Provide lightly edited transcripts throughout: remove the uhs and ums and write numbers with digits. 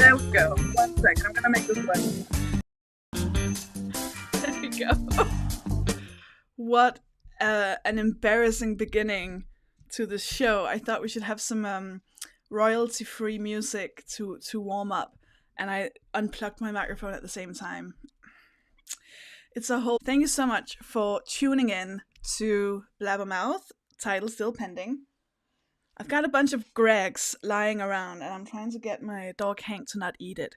There we go. 1 second. I'm gonna make this work. There we go. What an embarrassing beginning to the show. I thought we should have some royalty-free music to warm up, and I unplugged my microphone at the same time. It's a whole. Thank you so much for tuning in to Blabbermouth. Title still pending. I've got a bunch of Gregs lying around, and I'm trying to get my dog Hank to not eat it.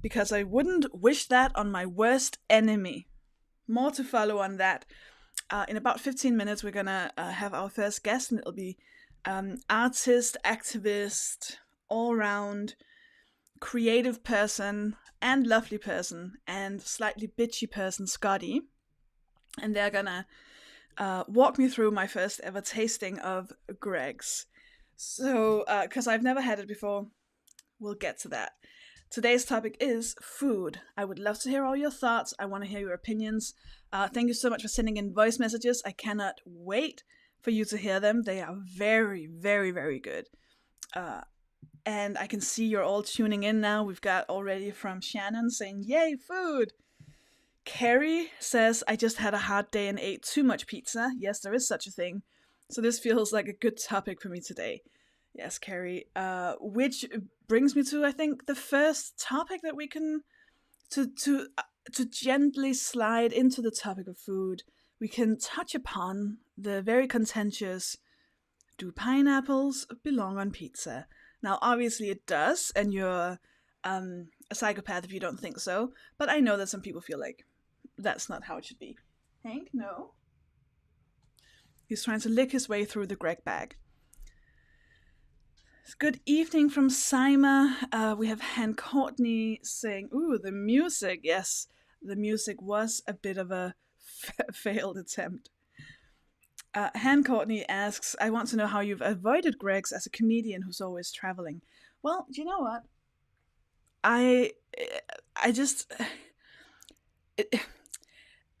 Because I wouldn't wish that on my worst enemy. More to follow on that. In about 15 minutes, we're gonna have our first guest, and it'll be artist, activist, all-round creative person, and lovely person, and slightly bitchy person, Scotty. And they're gonna walk me through my first ever tasting of Greg's. So, because I've never had it before, we'll get to that. Today's topic is food. I would love to hear all your thoughts. I want to hear your opinions. Thank you so much for sending in voice messages. I cannot wait for you to hear them. They are very, very, very good. And I can see you're all tuning in now. We've got already from Shannon saying, yay, food! Carrie says, I just had a hard day and ate too much pizza. Yes, there is such a thing. So this feels like a good topic for me today. Yes, Carrie. Which brings me to, I think, the first topic that we can, to gently slide into the topic of food. We can touch upon the very contentious, do pineapples belong on pizza? Now, obviously it does, and you're a psychopath if you don't think so. But I know that some people feel like that's not how it should be. Hank, no. He's trying to lick his way through the Greg bag. Good evening from Sima. We have Han Courtney saying, ooh, the music. Yes, the music was a bit of a failed attempt. Han Courtney asks, I want to know how you've avoided Greg's as a comedian who's always traveling. Well, you know what? I just...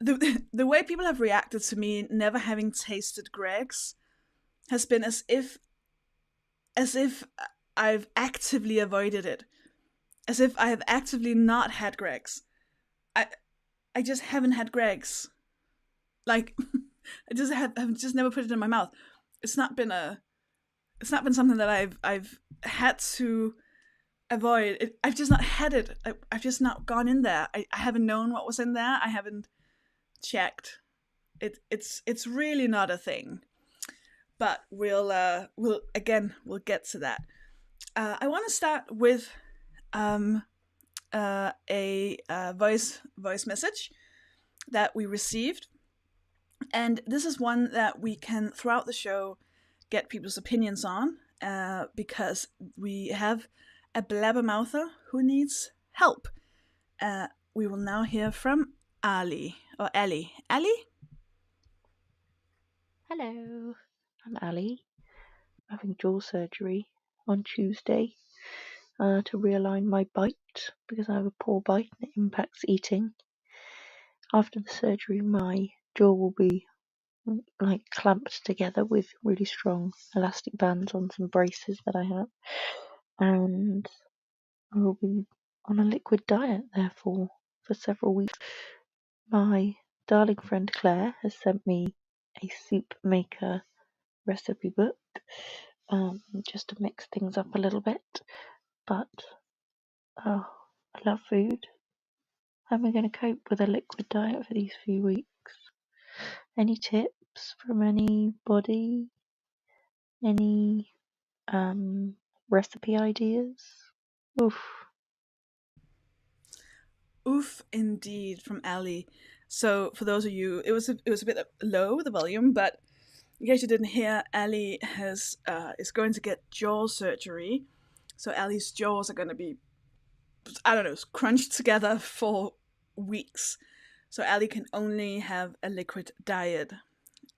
The way people have reacted to me never having tasted Greg's has been as if I've actively avoided it, as if I have actively not had Greg's. I just haven't had Greg's. Like, I've just never put it in my mouth. It's not been something that I've had to avoid. I've just not had it. I've just not gone in there. I haven't known what was in there. I haven't checked. It's really not a thing. But we'll get to that. I want to start with a voice message that we received, and this is one that we can throughout the show get people's opinions on, because we have a blabbermouther who needs help. We will now hear from Ali or Ali. Ali? Hello, I'm Ali. I'm having jaw surgery on Tuesday to realign my bite because I have a poor bite and it impacts eating. After the surgery, my jaw will be like clamped together with really strong elastic bands on some braces that I have, and I will be on a liquid diet therefore for several weeks. My darling friend Claire has sent me a soup maker recipe book, just to mix things up a little bit. But oh, I love food. How am I going to cope with a liquid diet for these few weeks? Any tips from anybody? Any recipe ideas? Oof. Oof, indeed, from Ali. So, for those of you, it was a bit low, the volume, but in case you didn't hear, Ali is going to get jaw surgery. So Ali's jaws are going to be, I don't know, crunched together for weeks. So Ali can only have a liquid diet.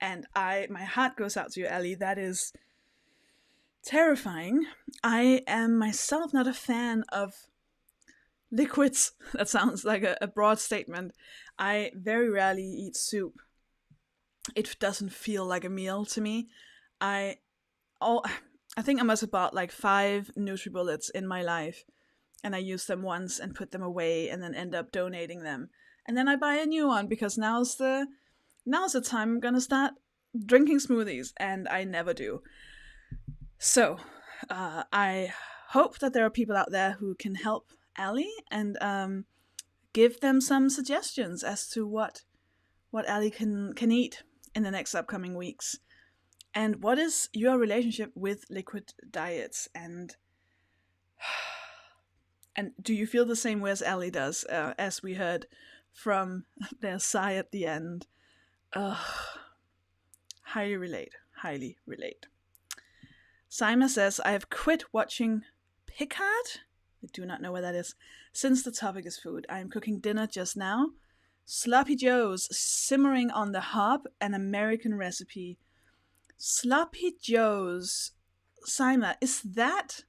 And my heart goes out to you, Ali. That is terrifying. I am myself not a fan of liquids. That sounds like a broad statement. I very rarely eat soup. It doesn't feel like a meal to me. I I think I must have bought like 5 NutriBullets in my life, and I use them once and put them away, and then end up donating them. And then I buy a new one because now's the time I'm gonna start drinking smoothies, and I never do. So, I hope that there are people out there who can help Allie and give them some suggestions as to what Allie can eat in the next upcoming weeks. And what is your relationship with liquid diets? And do you feel the same way as Allie does, as we heard from their sigh at the end? Ugh, highly relate. Highly relate. Simon says, I have quit watching Picard. I do not know what that is. Since the topic is food, I am cooking dinner just now. Sloppy Joe's simmering on the hob, an American recipe. Sloppy Joe's. Simon, is that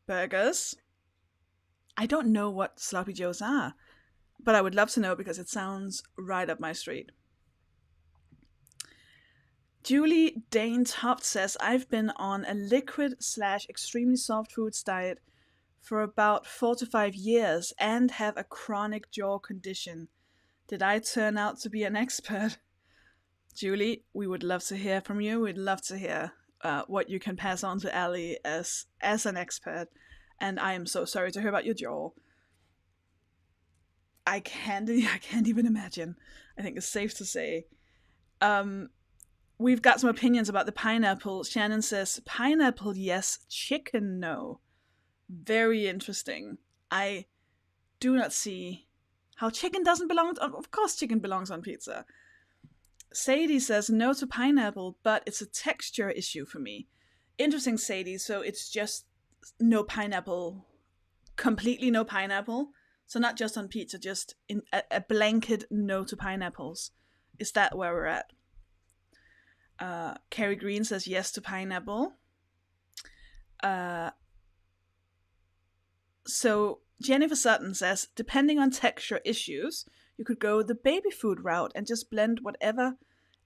burgers? I don't know what Sloppy Joe's are, but I would love to know because it sounds right up my street. Julie Dane Toft says, I've been on a liquid/extremely soft foods diet for about 4 to 5 years and have a chronic jaw condition. Did I turn out to be an expert? Julie, we would love to hear from you. We'd love to hear what you can pass on to Allie as an expert. And I am so sorry to hear about your jaw. I can't even imagine. I think it's safe to say. We've got some opinions about the pineapple. Shannon says, pineapple yes, chicken no. Very interesting. I do not see how chicken doesn't belong. Of course chicken belongs on pizza. Sadie says, no to pineapple, but it's a texture issue for me. Interesting, Sadie. So it's just no pineapple, completely no pineapple. So not just on pizza, just in a blanket no to pineapples. Is that where we're at? Carrie Green says yes to pineapple. So Jennifer Sutton says, depending on texture issues, you could go the baby food route and just blend whatever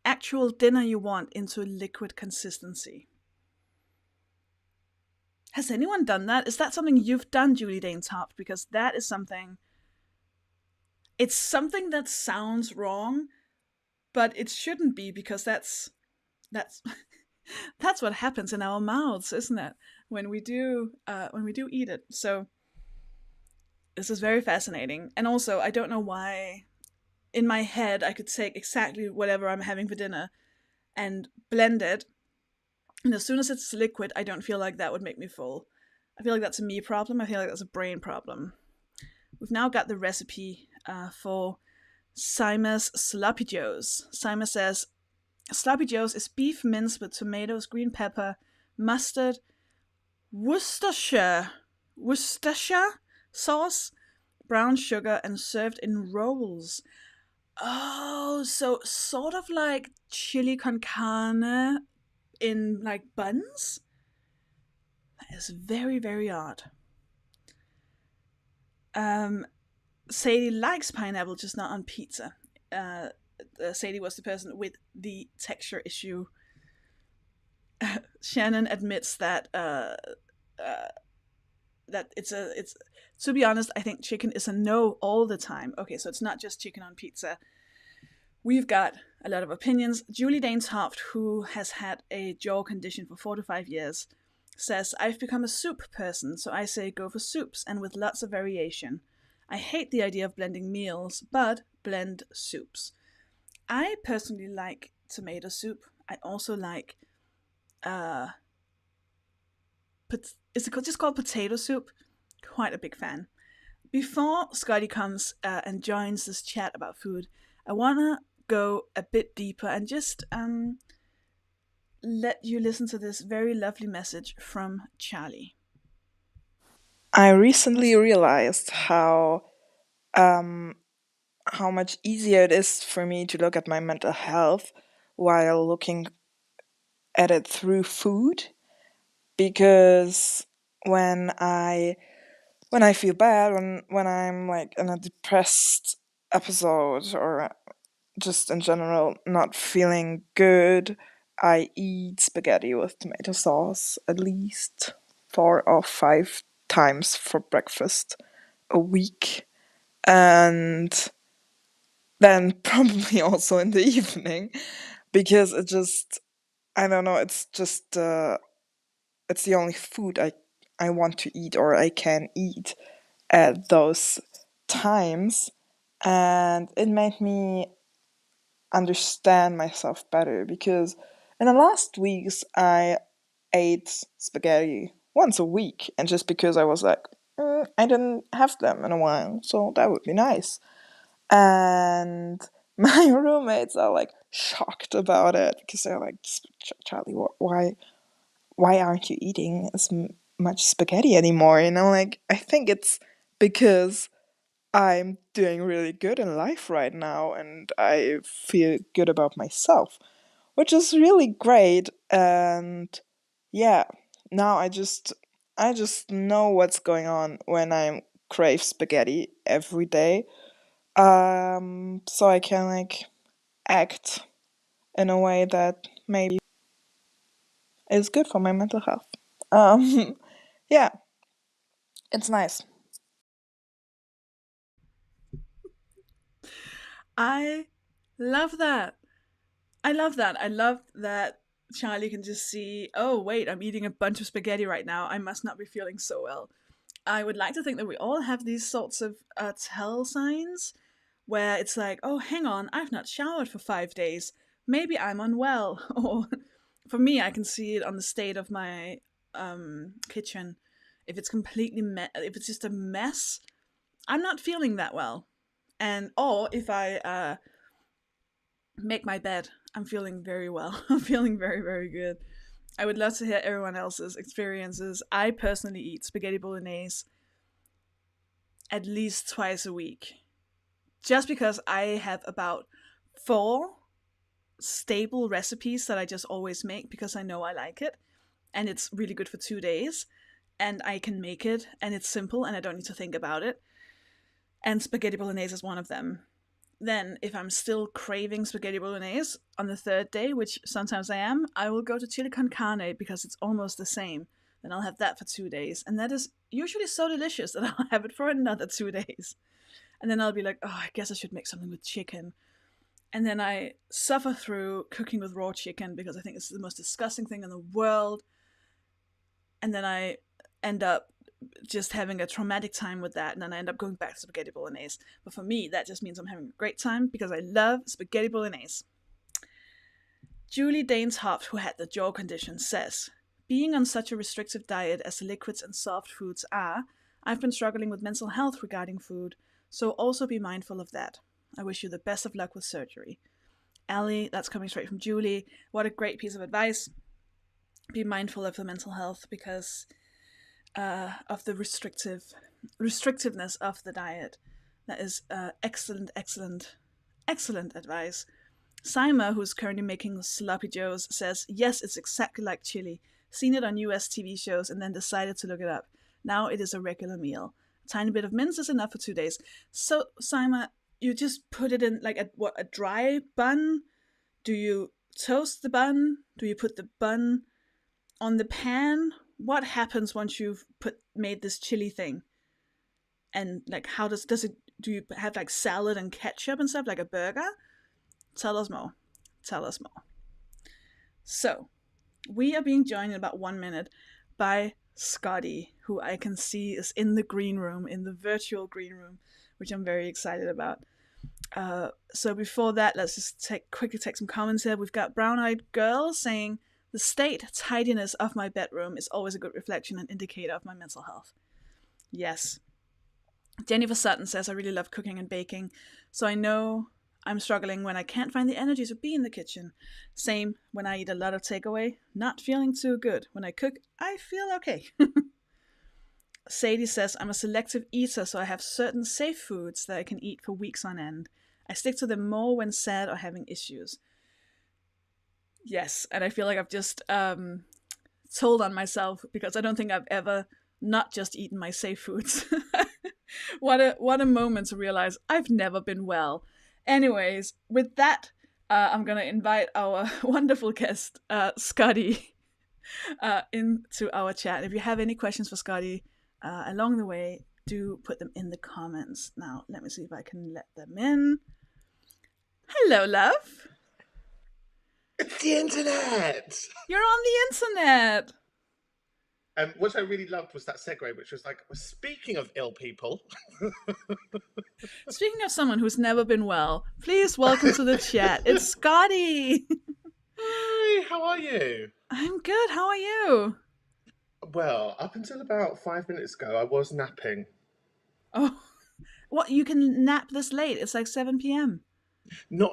actual dinner you want into a liquid consistency. Has anyone done that? Is that something you've done, Julie Dane Toft? Because that is something... It's something that sounds wrong, but it shouldn't be, because that's that's what happens in our mouths, isn't it? When we do eat it. So this is very fascinating. And also, I don't know why in my head I could take exactly whatever I'm having for dinner and blend it. And as soon as it's liquid, I don't feel like that would make me full. I feel like that's a me problem. I feel like that's a brain problem. We've now got the recipe for Sima's Sloppy Joe's. Sima says, Sloppy Joe's is beef minced with tomatoes, green pepper, mustard, Worcestershire sauce, brown sugar, and served in rolls. Oh, so sort of like chili con carne in like buns? That is very, very odd. Sadie likes pineapple, just not on pizza. Sadie was the person with the texture issue. Shannon admits that that it's to be honest, I think chicken is a no all the time. Okay, so it's not just chicken on pizza. We've got a lot of opinions. Julie Dane Toft, who has had a jaw condition for 4 to 5 years, says, I've become a soup person, so I say go for soups and with lots of variation. I hate the idea of blending meals, but blend soups. I personally like tomato soup. I also like, is it just called potato soup? Quite a big fan. Before Scotty comes and joins this chat about food, I want to go a bit deeper and just let you listen to this very lovely message from Charlie. I recently realized how much easier it is for me to look at my mental health while looking at it through food, because when I feel bad, when I'm like in a depressed episode or just in general not feeling good, I eat spaghetti with tomato sauce at least 4 or 5 times for breakfast a week. And then probably also in the evening, because it just, I don't know, it's just, it's the only food I want to eat or I can eat at those times. And it made me understand myself better, because in the last weeks I ate spaghetti once a week, and just because I was like, I didn't have them in a while, so that would be nice. And my roommates are like shocked about it, because they're like, Charlie, why aren't you eating as much spaghetti anymore? And I'm like, I think it's because I'm doing really good in life right now, and I feel good about myself, which is really great. And yeah, now I just know what's going on when I crave spaghetti every day. So I can like act in a way that maybe is good for my mental health. Um, yeah, it's nice. I love that. I love that. I love that Charlie can just see, oh, wait, I'm eating a bunch of spaghetti right now. I must not be feeling so well. I would like to think that we all have these sorts of tell signs where it's like, oh, hang on, I've not showered for 5 days. Maybe I'm unwell. Or for me, I can see it on the state of my kitchen. If it's if it's just a mess, I'm not feeling that well. And or if I make my bed, I'm feeling very well. I'm feeling very, very good. I would love to hear everyone else's experiences. I personally eat spaghetti bolognese at least twice a week, just because I have about 4 stable recipes that I just always make because I know I like it, and it's really good for 2 days, and I can make it, and it's simple, and I don't need to think about it. And spaghetti bolognese is one of them. Then, if I'm still craving spaghetti bolognese on the third day, which sometimes I am, I will go to chili con carne because it's almost the same. Then I'll have that for 2 days, and that is usually so delicious that I'll have it for another 2 days. And then I'll be like, oh, I guess I should make something with chicken. And then I suffer through cooking with raw chicken because I think it's the most disgusting thing in the world. And then I end up just having a traumatic time with that, and then I end up going back to spaghetti bolognese. But for me, that just means I'm having a great time because I love spaghetti bolognese. Julie Daneshoft, who had the jaw condition, says, being on such a restrictive diet as the liquids and soft foods are, I've been struggling with mental health regarding food, so also be mindful of that. I wish you the best of luck with surgery. Allie, that's coming straight from Julie. What a great piece of advice. Be mindful of the mental health because of the restrictiveness of the diet. That is excellent, excellent, excellent advice. Sima, who's currently making sloppy joes, says, yes, it's exactly like chili. Seen it on US TV shows and then decided to look it up. Now it is a regular meal. A tiny bit of mince is enough for 2 days. So, Sima, you just put it in like a dry bun? Do you toast the bun? Do you put the bun on the pan? What happens once you've made this chili thing? And like, how does it? Do you have like salad and ketchup and stuff like a burger? Tell us more. Tell us more. So, we are being joined in about 1 minute by Scotty, who I can see is in the green room, in the virtual green room, which I'm very excited about. So before that, let's just quickly take some comments here. We've got Brown Eyed Girl saying, the tidiness of my bedroom is always a good reflection and indicator of my mental health. Yes. Jennifer Sutton says, I really love cooking and baking, so I know I'm struggling when I can't find the energy to be in the kitchen. Same when I eat a lot of takeaway, not feeling too good. When I cook, I feel okay. Sadie says, I'm a selective eater, so I have certain safe foods that I can eat for weeks on end. I stick to them more when sad or having issues. Yes, and I feel like I've just told on myself because I don't think I've ever not just eaten my safe foods. What a moment to realize I've never been well. Anyways, with that, I'm gonna invite our wonderful guest, Scotty, into our chat. If you have any questions for Scotty along the way, do put them in the comments. Now, let me see if I can let them in. Hello, love. It's the internet! You're on the internet. What I really loved was that segue, which was like, speaking of ill people. Speaking of someone who's never been well, please welcome to the chat. It's Scotty. Hi, how are you? I'm good. How are you? Well, up until about 5 minutes ago, I was napping. Oh, what? You can nap this late? It's like 7 p.m.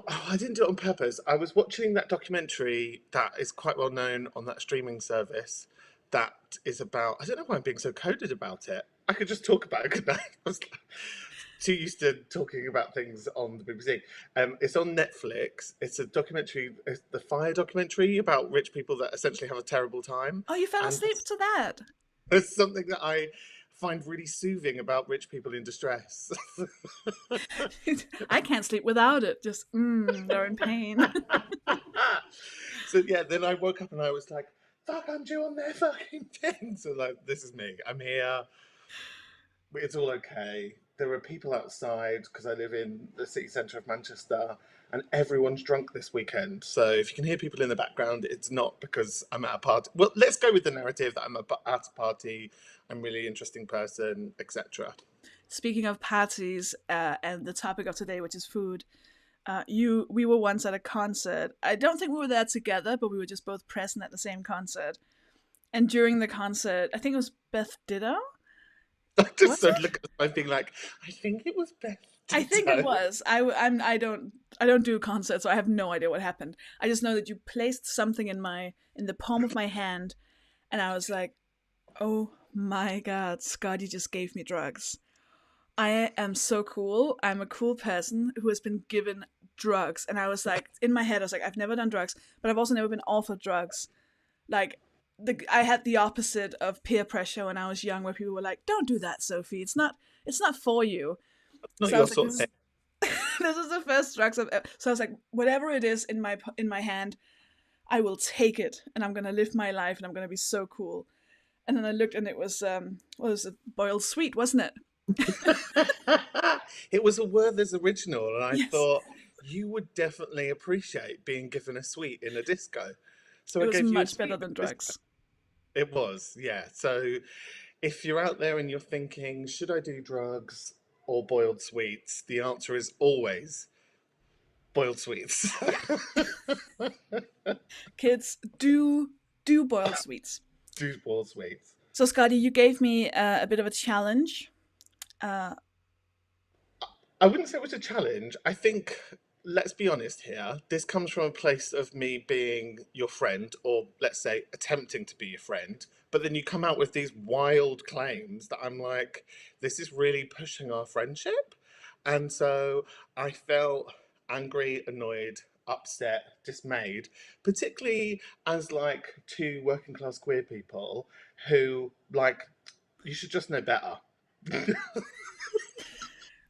I didn't do it on purpose. I was watching that documentary that is quite well known on that streaming service that is about, I don't know why I'm being so coded about it. I could just talk about it, couldn't I? I was too used to talking about things on the BBC. It's on Netflix. It's a documentary, it's the Fire documentary about rich people that essentially have a terrible time. Oh, you fell And asleep to that? There's something that I find really soothing about rich people in distress. I can't sleep without it. Just, they're in pain. So yeah, then I woke up and I was like, fuck, I'm due on their fucking thing. So like, this is me. I'm here. It's all okay. There are people outside because I live in the city centre of Manchester and everyone's drunk this weekend. So if you can hear people in the background, it's not because I'm at a party. Well, let's go with the narrative that I'm at a party, I'm a really interesting person, etc. Speaking of parties and the topic of today, which is food, we were once at a concert. I don't think we were there together, but we were just both present at the same concert. And during the concert, I think it was Beth Ditto. I just so look at my being like, I think it was Beth Ditto. I think it was. I don't do concerts, so I have no idea what happened. I just know that you placed something in the palm of my hand, and I was like, oh my god, Scotty just gave me drugs. I am so cool. I'm a cool person who has been given drugs. And I was like, in my head, I was like, I've never done drugs, but I've also never been offered drugs. Like, I had the opposite of peer pressure when I was young, where people were like, don't do that, Sofie. It's not for you. Not So your sort of thing. This is the first drugs I've ever. So I was like, whatever it is in my hand, I will take it, and I'm gonna live my life, and I'm gonna be so cool. And then I looked, and it was a boiled sweet, wasn't it? It was a Werther's original, and I Yes. thought you would definitely appreciate being given a sweet in a disco. So It I was gave you a much sweet better in than a disco. drugs. It was, yeah. So if you're out there and you're thinking, should I do drugs or boiled sweets? The answer is always boiled sweets. Kids, do boiled sweets. Do boiled sweets. So, Scotty, you gave me a bit of a challenge. I wouldn't say it was a challenge. I think, let's be honest here, this comes from a place of me being your friend, or let's say attempting to be your friend, but then you come out with these wild claims that I'm like, this is really pushing our friendship. And so I felt angry, annoyed, upset, dismayed, particularly as like two working class queer people who, like, you should just know better.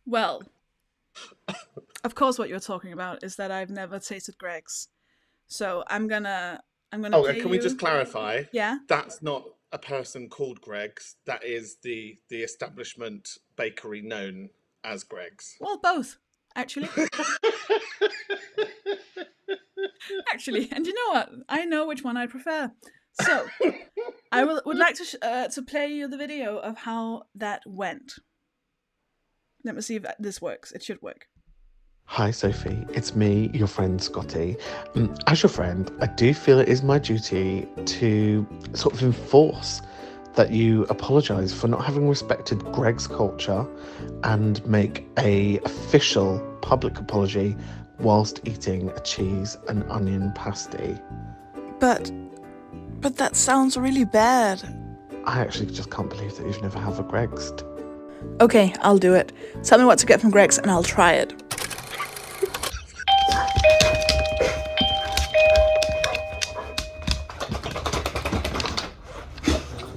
Well, of course, what you're talking about is that I've never tasted Greg's. So I'm gonna Oh, pay can we you. just clarify? Yeah. That's not a person called Greg's. That is the establishment bakery known as Greg's. Well, both actually. Actually, and you know what? I know which one I prefer. So I would like to play you the video of how that went. Let me see if this works. It should work. Hi Sophie, it's me, your friend Scotty. As your friend, I do feel it is my duty to sort of enforce that you apologise for not having respected Greg's culture and make a official public apology whilst eating a cheese and onion pasty. But that sounds really bad. I actually just can't believe that you've never had a Greg's. Okay, I'll do it. Tell me what to get from Greg's and I'll try it.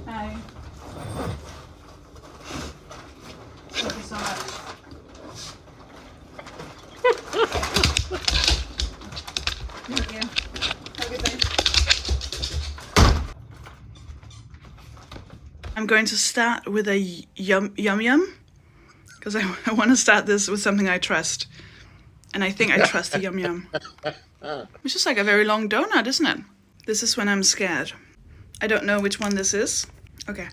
Hi. Thank you so much. I'm going to start with a yum yum, because I want to start this with something I trust. And I think I trust the yum yum. It's just like a very long donut, isn't it? This is when I'm scared. I don't know which one this is. Okay.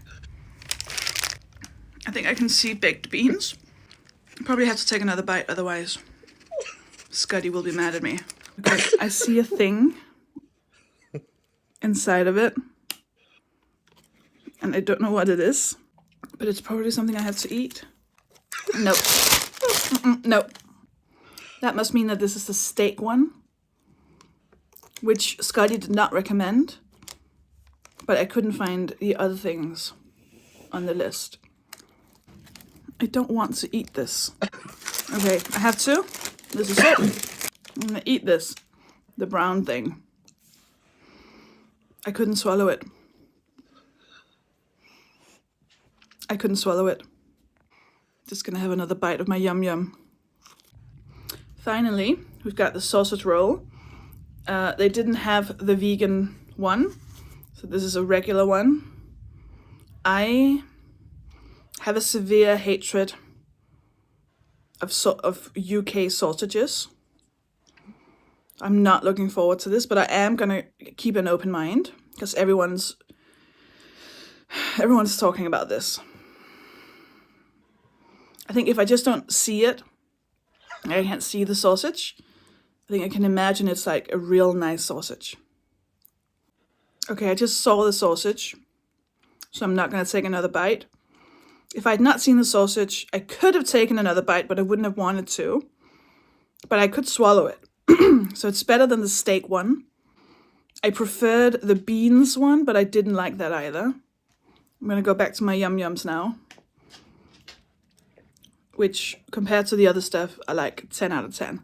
I think I can see baked beans. I probably have to take another bite, otherwise Scotty will be mad at me. Okay, I see a thing inside of it. And I don't know what it is. But it's probably something I have to eat. Nope. Nope. That must mean that this is the steak one, which Scotty did not recommend. But I couldn't find the other things on the list. I don't want to eat this. Okay, I have to. This is it. I'm gonna eat this. The brown thing. I couldn't swallow it. I couldn't swallow it. Just gonna have another bite of my yum yum. Finally, we've got the sausage roll. They didn't have the vegan one, so this is a regular one. I have a severe hatred of UK sausages. I'm not looking forward to this, but I am gonna keep an open mind because everyone's talking about this. I think if I just don't see it, I can't see the sausage, I think I can imagine it's like a real nice sausage. Okay, I just saw the sausage, so I'm not going to take another bite. If I had not seen the sausage, I could have taken another bite, but I wouldn't have wanted to. But I could swallow it. So it's better than the steak one. I preferred the beans one, but I didn't like that either. I'm going to go back to my yum yums now, which compared to the other stuff are like 10 out of 10.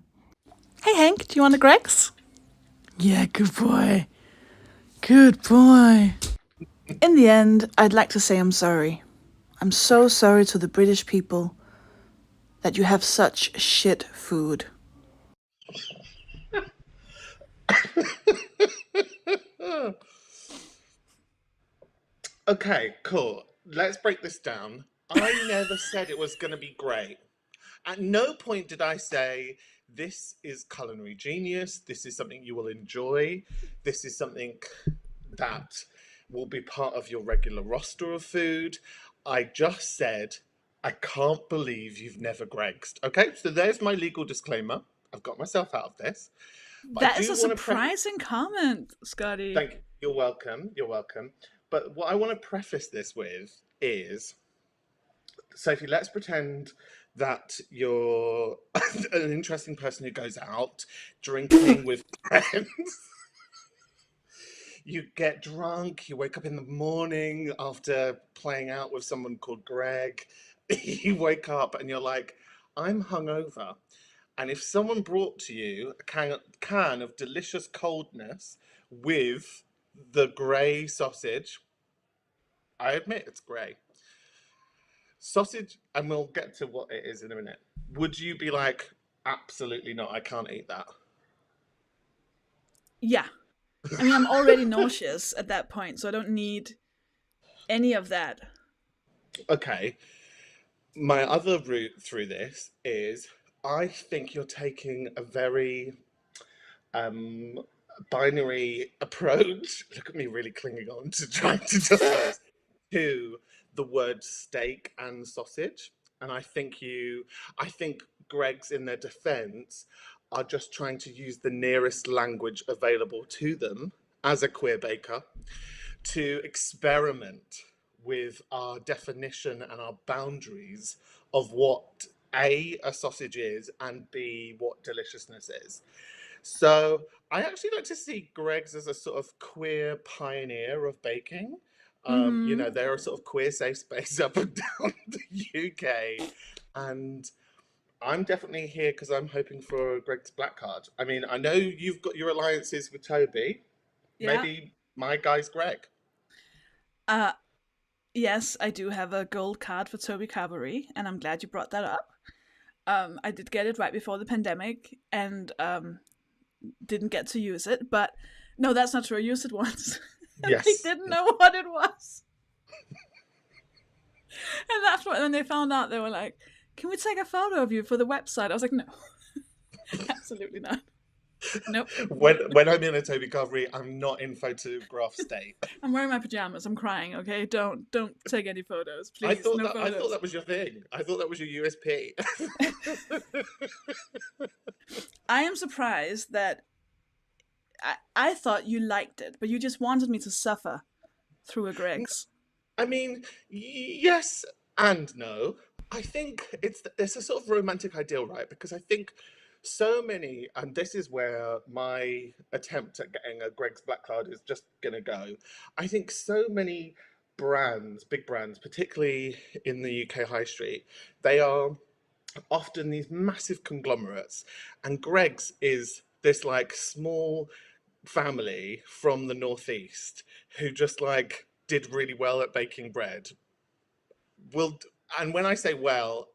Hey Hank, do you want a Greg's? Yeah, good boy. Good boy. In the end, I'd like to say I'm sorry. I'm so sorry to the British people that you have such shit food. Okay, cool. Let's break this down. I never said it was going to be great. At no point did I say, this is culinary genius, this is something you will enjoy, this is something that will be part of your regular roster of food. I just said, I can't believe you've never Greg'd. Okay, so there's my legal disclaimer. I've got myself out of this. But That is a surprising comment, Scotty. Thank you. You're welcome. You're welcome. But what I want to preface this with is, Sophie, let's pretend that you're an interesting person who goes out drinking with friends. You get drunk, you wake up in the morning after playing out with someone called Greg. You wake up and you're like, I'm hungover. And if someone brought to you a can of delicious coldness with the grey sausage, I admit it's grey. Sausage, and we'll get to what it is in a minute. Would you be like, absolutely not, I can't eat that? Yeah. I mean, I'm already nauseous at that point, so I don't need any of that. Okay. My other route through this is, I think you're taking a very binary approach. Look at me really clinging on to trying to just to the word steak and sausage. And I think Greg's, in their defense, are just trying to use the nearest language available to them as a queer baker to experiment with our definition and our boundaries of what A, a sausage is, and B, what deliciousness is. So I actually like to see Greg's as a sort of queer pioneer of baking. You know, they're a sort of queer safe space up and down the UK. And I'm definitely here because I'm hoping for Greg's black card. I mean, I know you've got your alliances with Toby. Yeah. Maybe my guy's Greg. Yes, I do have a gold card for Toby Carberry, and I'm glad you brought that up. I did get it right before the pandemic, and didn't get to use it, but no, that's not true. I used it once. Yes. I didn't know what it was. And that's what, when they found out, they were like, can we take a photo of you for the website? I was like, no, absolutely not. Nope. When I'm in a Toby Carvery, I'm not in photograph state. I'm wearing my pajamas. I'm crying. Okay, don't take any photos, I please. thought No that I thought photos. that was your thing. I thought that was your USP. I am surprised that I thought you liked it, but you just wanted me to suffer through a Greg's. I mean, yes and no. I think it's a sort of romantic ideal, right? Because I think so many, and this is where my attempt at getting a Greg's Black Card is just gonna go. I think so many brands, big brands, particularly in the UK high street, they are often these massive conglomerates, and Greg's is this like small family from the northeast who just like did really well at baking bread. Will and when I say well,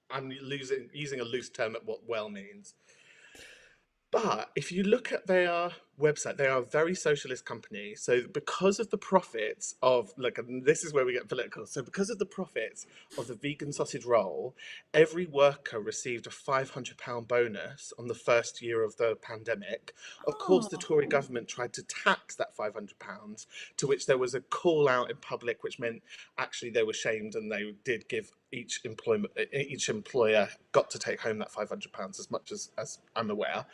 I'm using a loose term at what well means. But if you look at their website, they are a very socialist company. So because of the profits of, look, and this is where we get political. So because of the profits of the vegan sausage roll, every worker received a £500 bonus on the first year of the pandemic. Of course, the Oh, Tory government tried to tax that £500, to which there was a call out in public, which meant actually they were shamed and they did give each employer got to take home that £500 as much as I'm aware.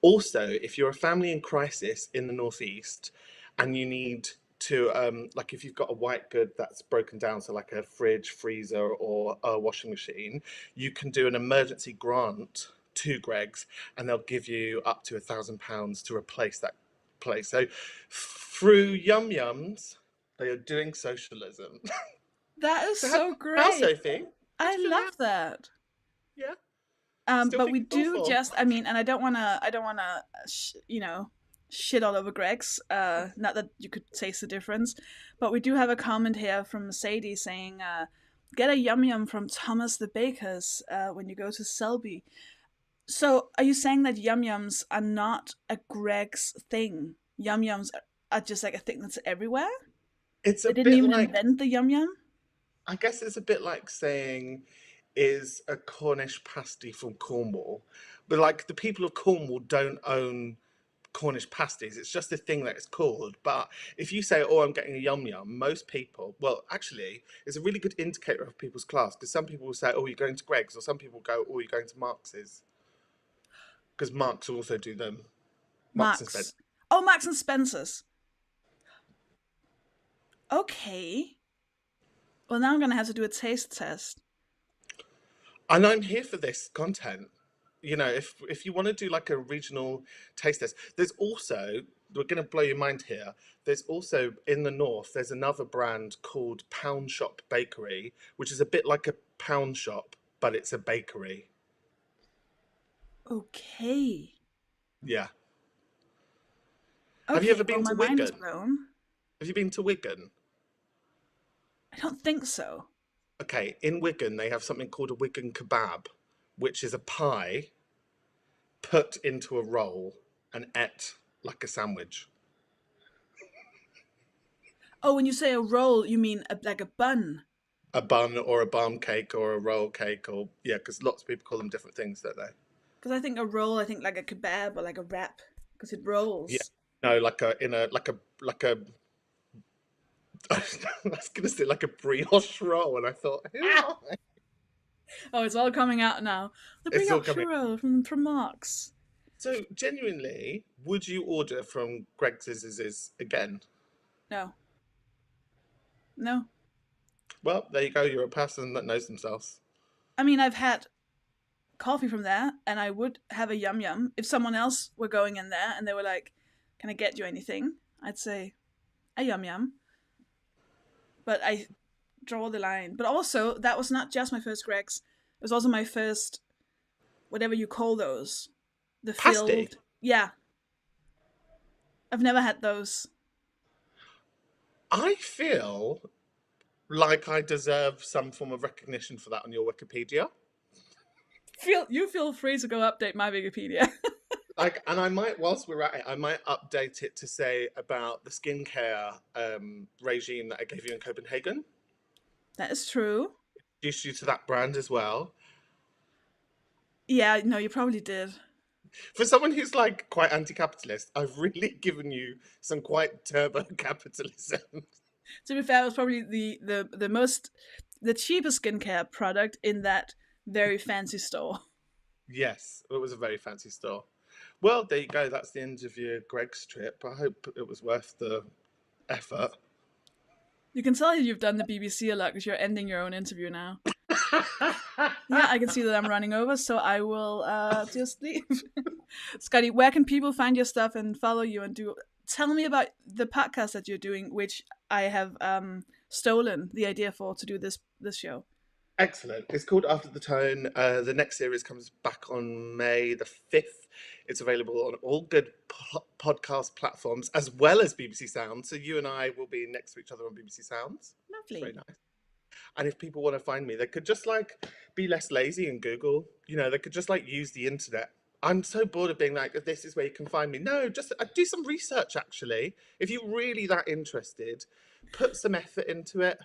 Also, if you're a family in crisis in the northeast and you need to like if you've got a white good that's broken down, so like a fridge, freezer, or a washing machine, you can do an emergency grant to Greg's and they'll give you up to £1,000 to replace that place. So through Yum Yums, they are doing socialism. that is So so how, great. Sophie? How do I you feel love about that. yeah? Still But think we it's do awful? just, I mean, and I don't wanna, shit all over Greg's. Not that you could taste the difference, but we do have a comment here from Sadie saying, "Get a yum yum from Thomas the Baker's when you go to Selby." So, are you saying that yum yums are not a Greg's thing? Yum yums are just like a thing that's everywhere. It's They a didn't bit even like, invent the yum yum. I guess it's a bit like saying, is a Cornish pasty from Cornwall? But like the people of Cornwall don't own Cornish pasties. It's just a thing that it's called. But if you say, oh, I'm getting a yum yum, most people, well, actually, it's a really good indicator of people's class because some people will say, oh, you're going to Greg's, or some people go, oh, you're going to Marx's. Because Marx also do them. Marks and Spencer. Max. Oh, Max and Spencer's. Okay. Well, now I'm gonna have to do a taste test. And I'm here for this content. You know, if you want to do like a regional taste test, there's also, we're going to blow your mind here. There's also in the north, there's another brand called Pound Shop Bakery, which is a bit like a pound shop, but it's a bakery. Okay. Yeah. Have you Okay. ever Well, been my to mind is Wigan? blown. Have you been to Wigan? I don't think so. Okay, in Wigan they have something called a Wigan kebab, which is a pie put into a roll and ate like a sandwich. Oh, when you say a roll, you mean like a bun. A bun or a balm cake or a roll cake, or yeah, because lots of people call them different things, don't they? Because I think a roll, I think like a kebab or like a wrap, because it Yeah, rolls. no, like a I was gonna say like a brioche roll, and I thought, who am Ah! I? Oh, it's all coming out now. The It's all brioche coming. roll from Marks. So genuinely, would you order from Greg's is again? No, no. Well, there you go. You're a person that knows themselves. I mean, I've had coffee from there, and I would have a yum yum if someone else were going in there and they were like, "Can I get you anything?" I'd say a yum yum. But I draw the line. But also, that was not just my first Greg's. It was also my first, whatever you call those, the Pasty. filled. Yeah, I've never had those. I feel like I deserve some form of recognition for that on your Wikipedia. Feel free to go update my Wikipedia. Like, and I might, whilst we're at it, I might update it to say about the skincare regime that I gave you in Copenhagen. That is true. Introduced you to that brand as well. Yeah, no, you probably did. For someone who's like quite anti-capitalist, I've really given you some quite turbo capitalism. To be fair, it was probably the cheapest skincare product in that very fancy store. Yes, it was a very fancy store. Well, there you go. That's the end of your Greg's trip. I hope it was worth the effort. You can tell you've done the BBC a lot because you're ending your own interview now. Yeah, I can see that I'm running over, so I will just leave. Scotty, where can people find your stuff and follow you and do? Tell me about the podcast that you're doing, which I have stolen the idea for to do this show. Excellent. It's called After the Tone. The next series comes back on May the 5th. It's available on all good podcast platforms as well as BBC Sounds. So you and I will be next to each other on BBC Sounds. Lovely. It's very nice. And if people want to find me, they could just like be less lazy and Google. You know, they could just like use the internet. I'm so bored of being like, this is where you can find me. No, just do some research actually. If you're really that interested, put some effort into it.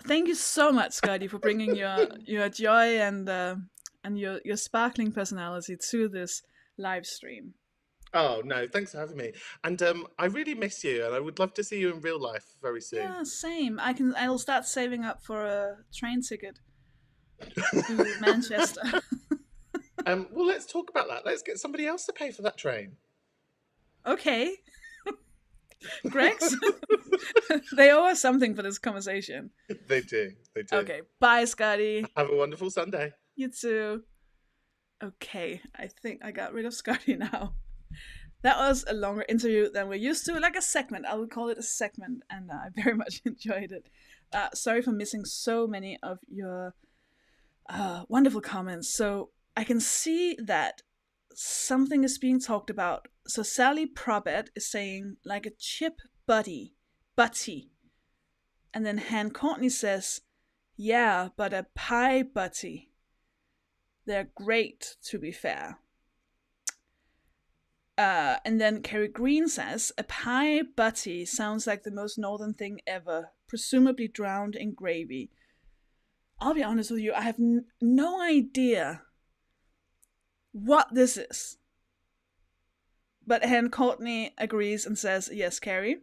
Thank you so much, Scotty, for bringing your joy and your sparkling personality to this live stream. Oh no, thanks for having me. And I really miss you, and I would love to see you in real life very soon. Yeah, same. I'll start saving up for a train ticket to Manchester. Well, let's talk about that. Let's get somebody else to pay for that train. Okay. Greg's? They owe us something for this conversation. They do. Okay, bye, Scotty. Have a wonderful Sunday. You too. Okay, I think I got rid of Scotty now. That was a longer interview than we're used to, like a segment. I would call it a segment, and I very much enjoyed it. Sorry for missing so many of your wonderful comments. So I can see that something is being talked about. So Sally Probet is saying, like a chip butty. And then Han Courtney says, yeah, but a pie butty. They're great, to be fair. And then Kerry Green says, a pie butty sounds like the most northern thing ever, presumably drowned in gravy. I'll be honest with you, I have no idea what this is. But Han Courtney agrees and says, yes, Carrie.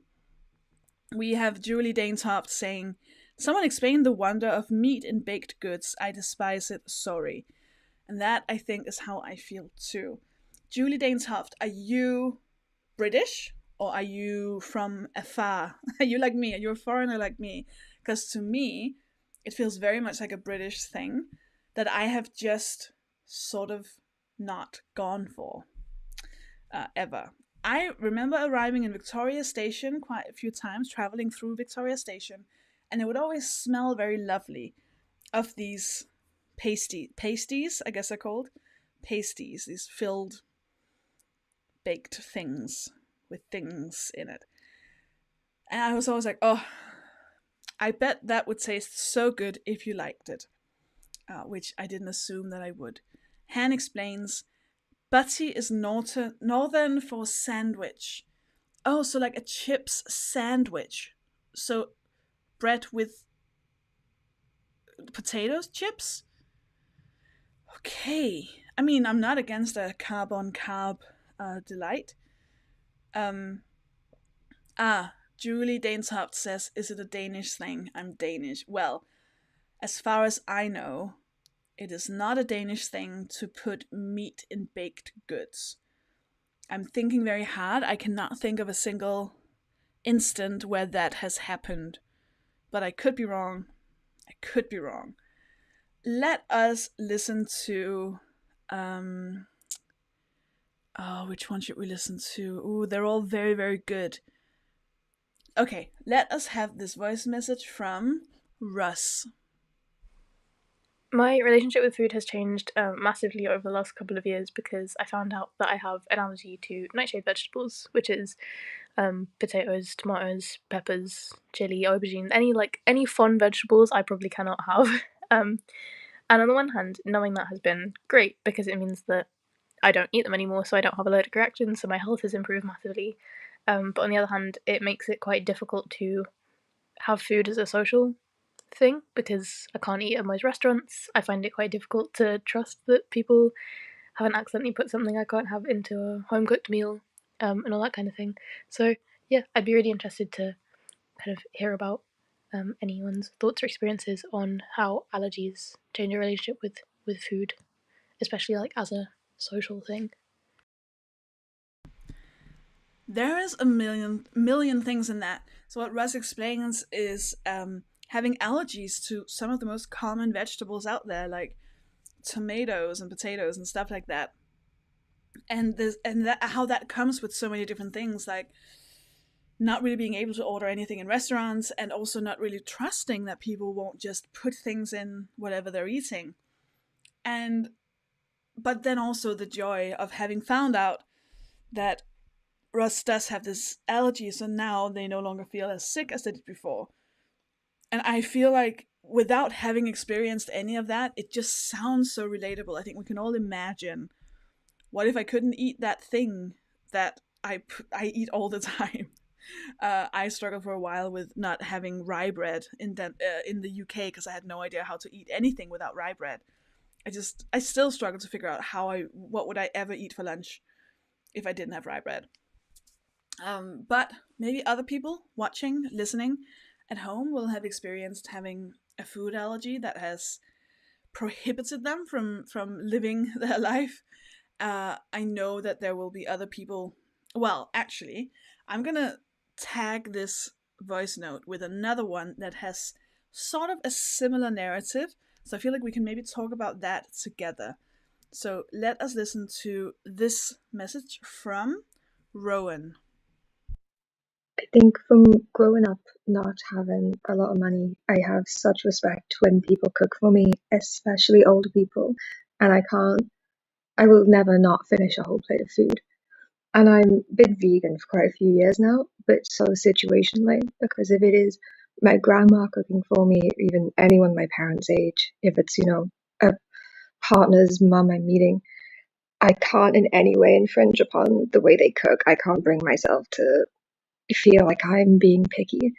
We have Julie Daintoft saying, someone explained the wonder of meat in baked goods. I despise it, sorry. And that, I think, is how I feel too. Julie Daintoft, are you British or are you from afar? Are you like me? Are you a foreigner like me? Because to me, it feels very much like a British thing that I have just sort of not gone for ever. I remember arriving in Victoria Station quite a few times, traveling through Victoria Station, and it would always smell very lovely of these pasties, I guess they're called. Pasties, these filled baked things with things in it. And I was always like, oh, I bet that would taste so good if you liked it. Which I didn't assume that I would. Han explains, butty is northern for sandwich. Oh, so like a chips sandwich. So bread with potatoes chips? Okay. I mean, I'm not against a carb-on-carb delight. Julie Daintoft says, is it a Danish thing? I'm Danish. Well, as far as I know, it is not a Danish thing to put meat in baked goods. I'm thinking very hard. I cannot think of a single instant where that has happened. But I could be wrong. Let us listen to... which one should we listen to? Ooh, they're all very, very good. Okay, let us have this voice message from Russ. My relationship with food has changed massively over the last couple of years because I found out that I have an allergy to nightshade vegetables, which is potatoes, tomatoes, peppers, chili, aubergine, any fun vegetables I probably cannot have. And on the one hand, knowing that has been great because it means that I don't eat them anymore, so I don't have allergic reactions, so my health has improved massively. But on the other hand, it makes it quite difficult to have food as a social thing because I can't eat at most restaurants. I find it quite difficult to trust that people haven't accidentally put something I can't have into a home cooked meal, and all that kind of thing. So yeah, I'd be really interested to kind of hear about anyone's thoughts or experiences on how allergies change your relationship with food, especially like as a social thing. There is a million things in that. So what Russ explains is having allergies to some of the most common vegetables out there, like tomatoes and potatoes and stuff like that. And that how that comes with so many different things, like not really being able to order anything in restaurants, and also not really trusting that people won't just put things in whatever they're eating. And but then also the joy of having found out that Russ does have this allergy, so now they no longer feel as sick as they did before. And I feel like without having experienced any of that, it just sounds so relatable. I think we can all imagine, what if I couldn't eat that thing that I eat all the time? I struggled for a while with not having rye bread in the UK because I had no idea how to eat anything without rye bread. I still struggle to figure out what would I ever eat for lunch if I didn't have rye bread. But maybe other people watching, listening at home will have experienced having a food allergy that has prohibited them from living their life. I know that there will be other people. Well, actually, I'm gonna tag this voice note with another one that has sort of a similar narrative. So I feel like we can maybe talk about that together. So let us listen to this message from Rowan. I think from growing up not having a lot of money, I have such respect when people cook for me, especially older people. And I will never not finish a whole plate of food. And I'm been vegan for quite a few years now, but so situationally, because if it is my grandma cooking for me, even anyone my parents' age, if it's, a partner's mum I'm meeting, I can't in any way infringe upon the way they cook. I can't bring myself to feel like I'm being picky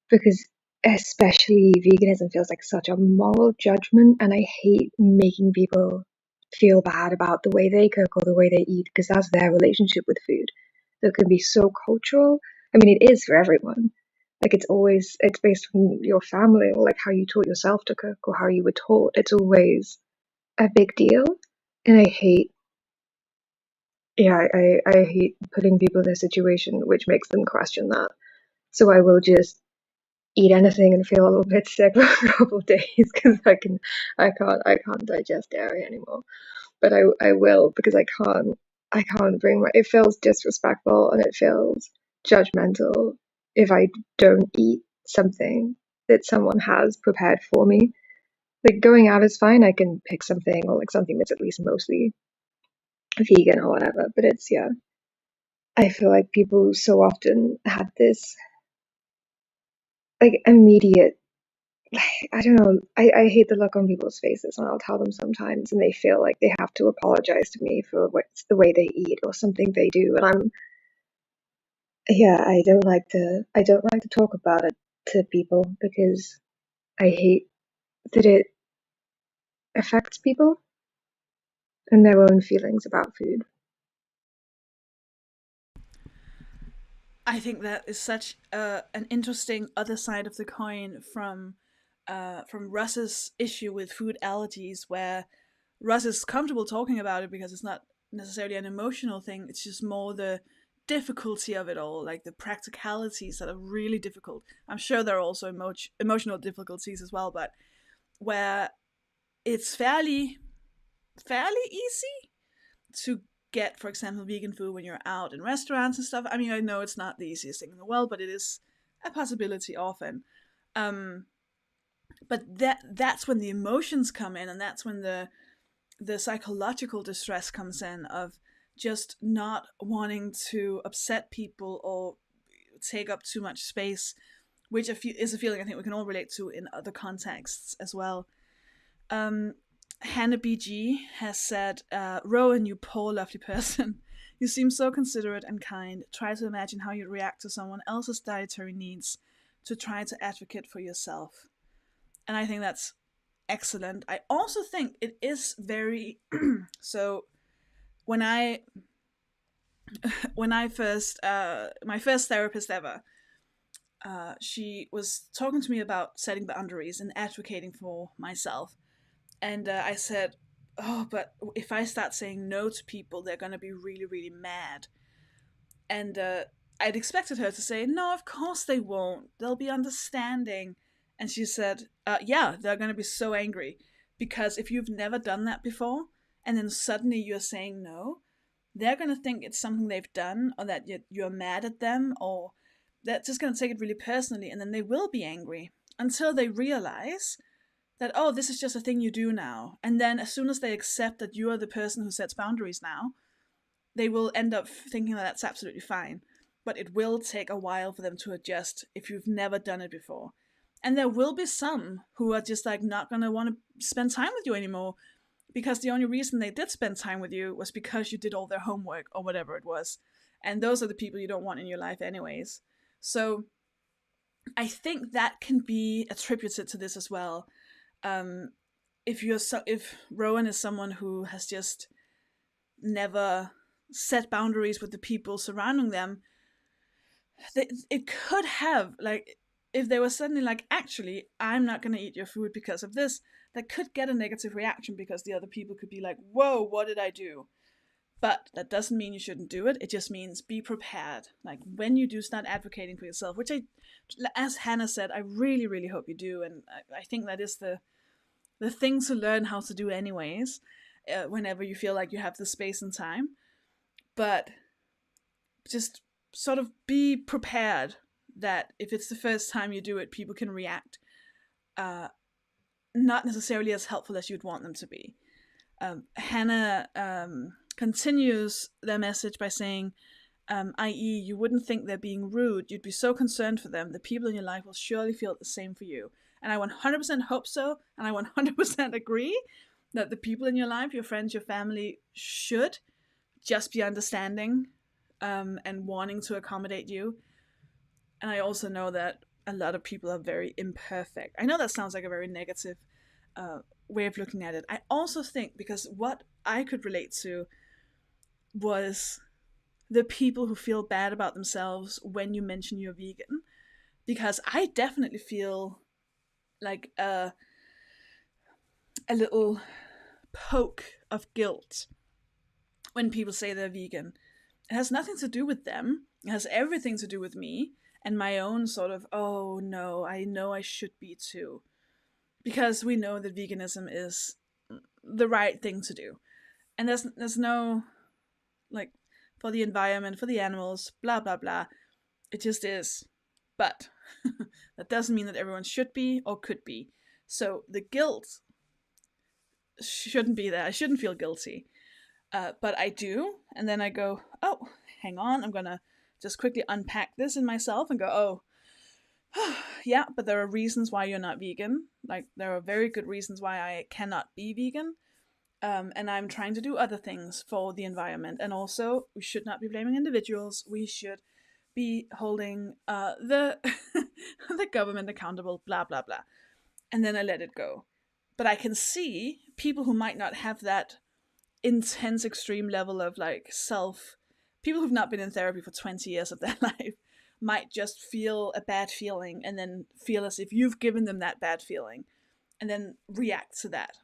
because especially veganism feels like such a moral judgment, and I hate making people feel bad about the way they cook or the way they eat because that's their relationship with food that can be so cultural. I mean, it is for everyone. Like it's based on your family or like how you taught yourself to cook or how you were taught. It's always a big deal, and I hate putting people in a situation which makes them question that. So I will just eat anything and feel a little bit sick for a couple of days because I can't digest dairy anymore. But I will because I can't bring it feels disrespectful and it feels judgmental if I don't eat something that someone has prepared for me. Like going out is fine, I can pick something or like something that's at least mostly vegan or whatever. But I feel like people so often have this like immediate I don't know. I hate the look on people's faces when I'll tell them sometimes, and they feel like they have to apologize to me for what's the way they eat or something they do. And I don't like to talk about it to people because I hate that it affects people and their own feelings about food. I think that is such an interesting other side of the coin from Russ's issue with food allergies, where Russ is comfortable talking about it because it's not necessarily an emotional thing. It's just more the difficulty of it all, like the practicalities that are really difficult. I'm sure there are also emotional difficulties as well, but where it's fairly easy to get, for example, vegan food when you're out in restaurants and stuff. I mean, I know it's not the easiest thing in the world, but it is a possibility often. But that's when the emotions come in, and that's when the psychological distress comes in of just not wanting to upset people or take up too much space, which is a feeling I think we can all relate to in other contexts as well. Hannah BG has said, Rowan, you poor lovely person. You seem so considerate and kind. Try to imagine how you'd react to someone else's dietary needs to try to advocate for yourself. And I think that's excellent. I also think it is very so when I first my first therapist ever, she was talking to me about setting boundaries and advocating for myself. And I said, oh, but if I start saying no to people, they're going to be really, really mad. And I'd expected her to say, no, of course they won't. They'll be understanding. And she said, yeah, they're going to be so angry. Because if you've never done that before, and then suddenly you're saying no, they're going to think it's something they've done, or that you're mad at them, or they're just going to take it really personally, and then they will be angry until they realize that, oh, this is just a thing you do now. And then as soon as they accept that you are the person who sets boundaries now, they will end up thinking that that's absolutely fine. But it will take a while for them to adjust if you've never done it before. And there will be some who are just like not going to want to spend time with you anymore, because the only reason they did spend time with you was because you did all their homework or whatever it was. And those are the people you don't want in your life anyways. So I think that can be attributed to this as well. If Rowan is someone who has just never set boundaries with the people surrounding them, it could have, like, if they were suddenly like, actually, I'm not going to eat your food because of this, that could get a negative reaction, because the other people could be like, whoa, what did I do? But that doesn't mean you shouldn't do it. It just means be prepared. Like, when you do start advocating for yourself, which as Hannah said, I really, really hope you do. And I think that is the thing to learn how to do anyways, whenever you feel like you have the space and time. But just sort of be prepared that if it's the first time you do it, people can react not necessarily as helpful as you'd want them to be. Hannah continues their message by saying, i.e., you wouldn't think they're being rude. You'd be so concerned for them. The people in your life will surely feel the same for you. And I 100% hope so, and I 100% agree that the people in your life, your friends, your family, should just be understanding and wanting to accommodate you. And I also know that a lot of people are very imperfect. I know that sounds like a very negative way of looking at it. I also think, because what I could relate to was the people who feel bad about themselves when you mention you're vegan, because I definitely feel like a little poke of guilt when people say they're vegan. It has nothing to do with them. It has everything to do with me and my own sort of, oh no, I know I should be too. Because we know that veganism is the right thing to do. And there's no, like, for the environment, for the animals, blah, blah, blah. It just is. But that doesn't mean that everyone should be or could be. So the guilt shouldn't be there. I shouldn't feel guilty. But I do. And then I go, oh, hang on. I'm going to just quickly unpack this in myself and go, oh, yeah, but there are reasons why you're not vegan. Like, there are very good reasons why I cannot be vegan. And I'm trying to do other things for the environment. And also, we should not be blaming individuals. We should be holding the the government accountable, blah, blah, blah. And then I let it go. But I can see people who might not have that intense, extreme level of, like, people who've not been in therapy for 20 years of their life might just feel a bad feeling and then feel as if you've given them that bad feeling and then react to that.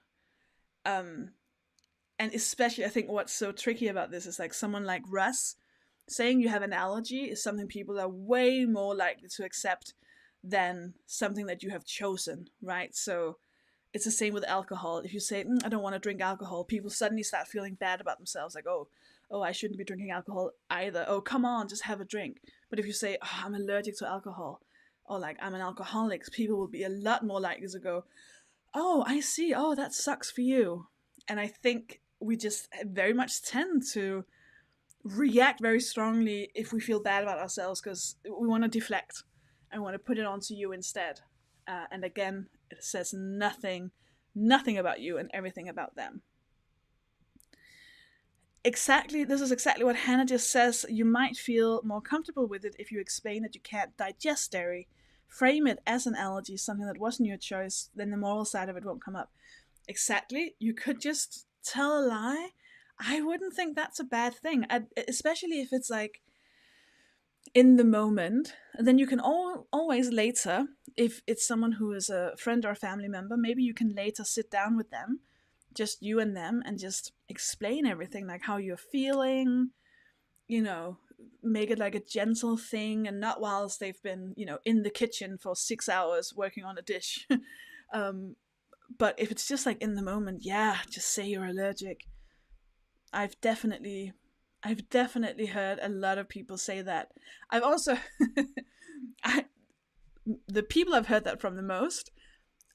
And especially, I think what's so tricky about this is, like, someone like Russ saying you have an allergy is something people are way more likely to accept than something that you have chosen, right? So it's the same with alcohol. If you say, I don't want to drink alcohol, people suddenly start feeling bad about themselves, like, oh, I shouldn't be drinking alcohol either. Oh, come on, just have a drink. But if you say, oh, I'm allergic to alcohol, or like, I'm an alcoholic, people will be a lot more likely to go, oh, I see. Oh, that sucks for you. And I think we just very much tend to react very strongly if we feel bad about ourselves, because we want to deflect and want to put it onto you instead. And again, it says nothing about you and everything about them. this is exactly what Hannah just says. You might feel more comfortable with it if you explain that you can't digest dairy. Frame it as an allergy, something that wasn't your choice, then the moral side of it won't come up. Exactly. You could just tell a lie. I wouldn't think that's a bad thing, especially if it's like in the moment. And then you can always later, if it's someone who is a friend or a family member, maybe you can later sit down with them, just you and them, and just explain everything, like how you're feeling, make it like a gentle thing, and not whilst they've been, in the kitchen for 6 hours working on a dish. But if it's just like in the moment, yeah, just say you're allergic. I've definitely heard a lot of people say that. I've also the people I've heard that from the most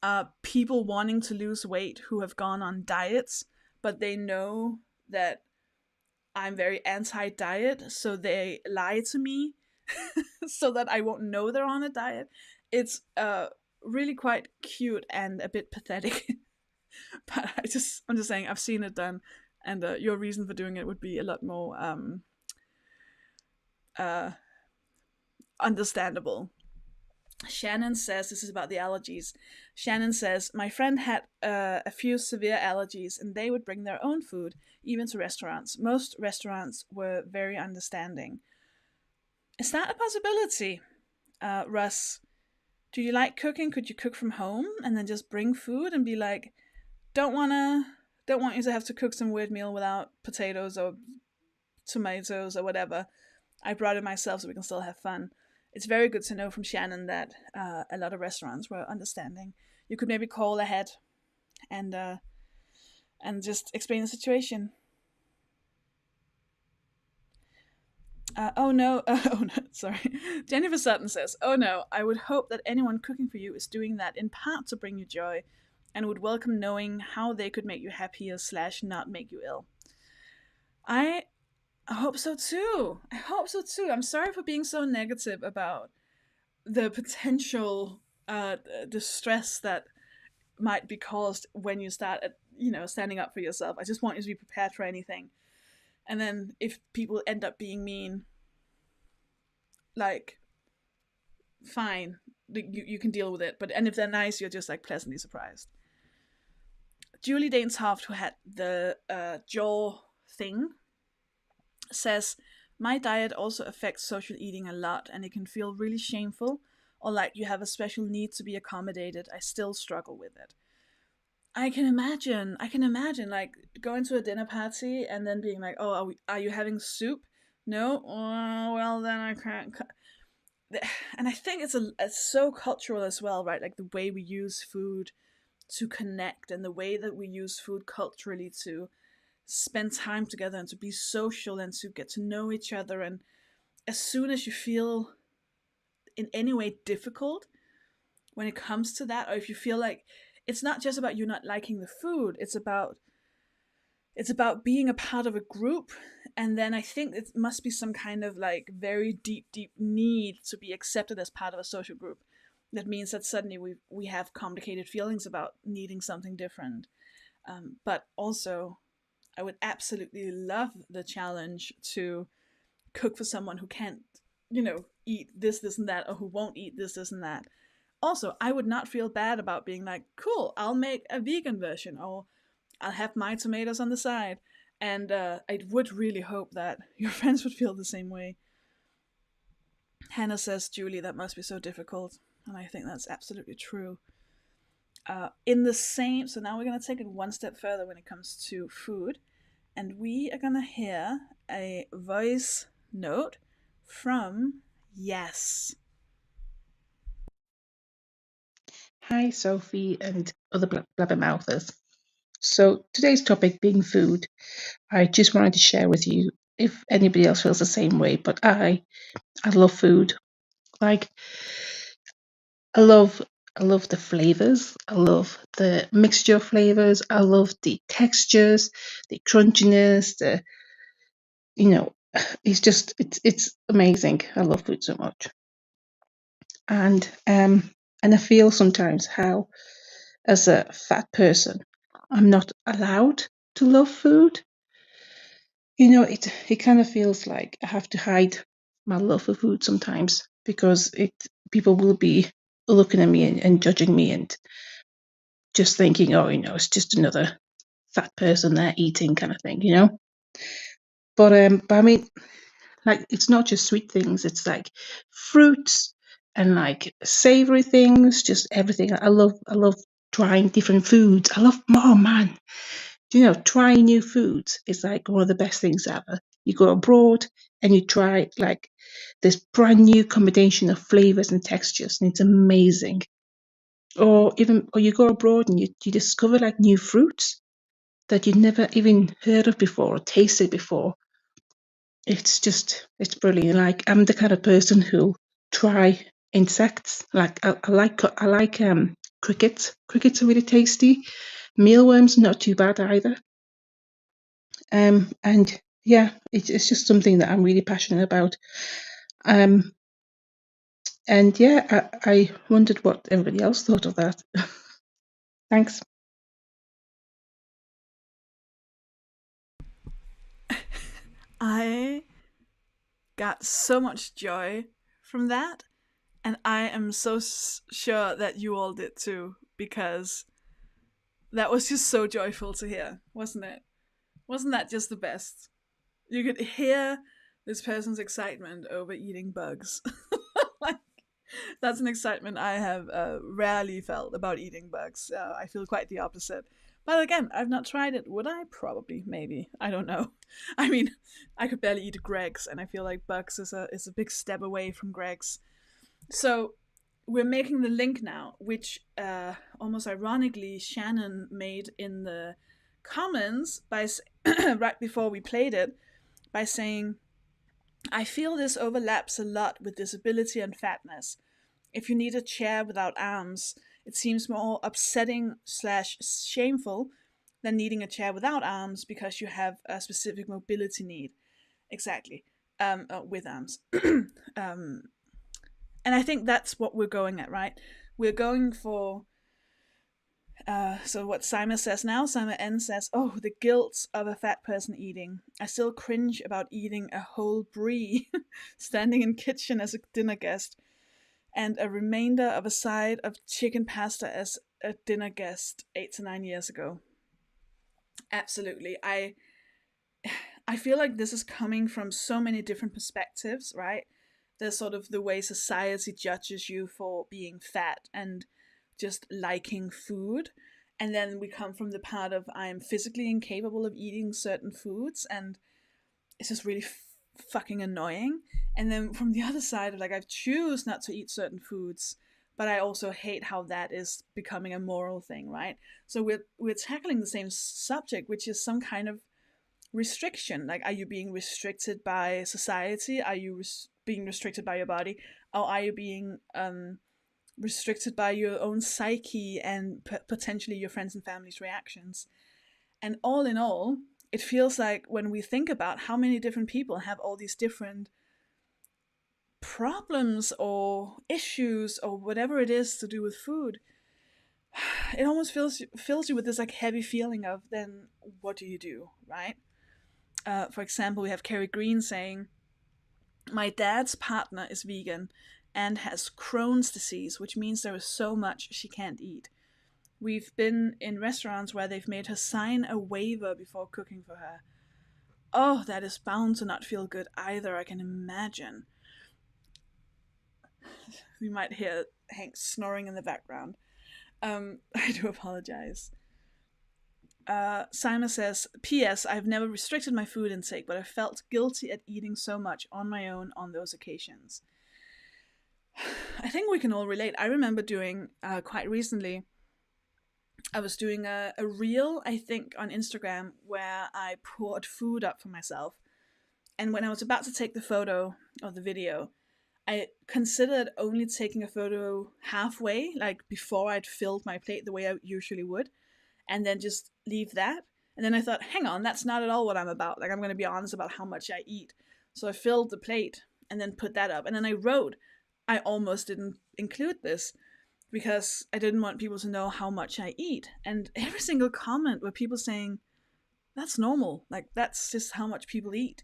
are people wanting to lose weight who have gone on diets, but they know that I'm very anti-diet, so they lie to me so that I won't know they're on a diet. It's really quite cute and a bit pathetic. But I'm just saying, I've seen it done, and your reason for doing it would be a lot more understandable. Shannon says, this is about the allergies. Shannon says, my friend had a few severe allergies, and they would bring their own food, even to restaurants. Most restaurants were very understanding. Is that a possibility? Russ, do you like cooking? Could you cook from home and then just bring food and be like, don't want you to have to cook some weird meal without potatoes or tomatoes or whatever. I brought it myself so we can still have fun. It's very good to know from Shannon that a lot of restaurants were understanding. You could maybe call ahead and just explain the situation. Oh no, sorry. Jennifer Sutton says, oh no, I would hope that anyone cooking for you is doing that in part to bring you joy and would welcome knowing how they could make you happier / not make you ill. I hope so too. I'm sorry for being so negative about the potential distress that might be caused when you start standing up for yourself. I just want you to be prepared for anything. And then if people end up being mean, like, fine, you can deal with it. And if they're nice, you're just like pleasantly surprised. Julie Danes-Hoft, who had the jaw thing, says, my diet also affects social eating a lot, and it can feel really shameful or like you have a special need to be accommodated. I still struggle with it. I can imagine like going to a dinner party and then being like, oh, are you having soup? No? Oh, well, then I can't. And I think it's so cultural as well, right? Like the way we use food to connect, and the way that we use food culturally to spend time together and to be social and to get to know each other. And as soon as you feel in any way difficult when it comes to that, or if you feel like it's not just about you not liking the food, it's about being a part of a group. And then I think it must be some kind of like very deep need to be accepted as part of a social group. That means that suddenly we have complicated feelings about needing something different. But also, I would absolutely love the challenge to cook for someone who can't, eat this, and that, or who won't eat this, and that. Also, I would not feel bad about being like, cool, I'll make a vegan version, or I'll have my tomatoes on the side. And I would really hope that your friends would feel the same way. Hannah says, Julie, that must be so difficult. And I think that's absolutely true. So now we're going to take it one step further when it comes to food. And we are going to hear a voice note from Yes. Hi, Sofie and other Blabbermouthers. So today's topic being food, I just wanted to share with you if anybody else feels the same way, but I love food. Like, I love the flavors. I love the mixture of flavors. I love the textures, the crunchiness, it's amazing. I love food so much. And I feel sometimes how, as a fat person, I'm not allowed to love food. it kind of feels like I have to hide my love for food sometimes, because people will be looking at me and judging me and just thinking, oh, it's just another fat person there eating, kind of thing. But I mean, like, it's not just sweet things, it's like fruits and like savory things, just everything. I love trying different foods. Oh man, trying new foods is like one of the best things ever. You go abroad and you try like this brand new combination of flavors and textures, and it's amazing. Or you go abroad and you discover like new fruits that you'd never even heard of before or tasted before. It's brilliant. Like, I'm the kind of person who try insects. Like, I like crickets. Crickets are really tasty. Mealworms, not too bad either. And yeah, it's just something that I'm really passionate about. And yeah, I wondered what everybody else thought of that. Thanks. I got so much joy from that, and I am so sure that you all did too, because that was just so joyful to hear, wasn't it? Wasn't that just the best? You could hear this person's excitement over eating bugs. Like, that's an excitement I have rarely felt about eating bugs. I feel quite the opposite. But again, I've not tried it. Would I? Probably, maybe. I don't know. I mean, I could barely eat Greg's, and I feel like bugs is a big step away from Greg's. So we're making the link now, which almost ironically Shannon made in the comments by right before we played it, by saying, I feel this overlaps a lot with disability and fatness. If you need a chair without arms, it seems more upsetting slash shameful than needing a chair without arms because you have a specific mobility need. Exactly. With arms. um, and I think that's what we're going at, right? We're going for so what Simon says now, Simon N says, oh, the guilt of a fat person eating. I still cringe about eating a whole brie, standing in kitchen as a dinner guest, and a remainder of a side of chicken pasta as a dinner guest 8 to 9 years ago. Absolutely. I feel like this is coming from so many different perspectives, right? There's sort of the way society judges you for being fat and just liking food. And then we come from the part of I'm physically incapable of eating certain foods, and it's just really fucking annoying. And then from the other side of like I choose not to eat certain foods, but I also hate how that is becoming a moral thing, right? So we're tackling the same subject, which is some kind of restriction. Like, are you being restricted by society? Are you being restricted by your body? Or are you being restricted by your own psyche and potentially your friends and family's reactions? And all in all, it feels like when we think about how many different people have all these different problems or issues or whatever it is to do with food, it almost fills you with this like heavy feeling of, then what do you do, right? For example, we have Carrie Green saying, my dad's partner is vegan and has Crohn's disease, which means there is so much she can't eat. We've been in restaurants where they've made her sign a waiver before cooking for her. Oh, that is bound to not feel good either, I can imagine. You might hear Hank snoring in the background. I do apologize. Simon says, P.S. I've never restricted my food intake, but I felt guilty at eating so much on my own on those occasions. I think we can all relate. I remember doing, quite recently, I was doing a reel, I think, on Instagram where I poured food up for myself. And when I was about to take the photo or the video, I considered only taking a photo halfway, like before I'd filled my plate the way I usually would, and then just leave that. And then I thought, hang on, that's not at all what I'm about. Like, I'm going to be honest about how much I eat. So I filled the plate and then put that up. And then I wrote, I almost didn't include this because I didn't want people to know how much I eat. And every single comment were people saying, that's normal. Like, that's just how much people eat.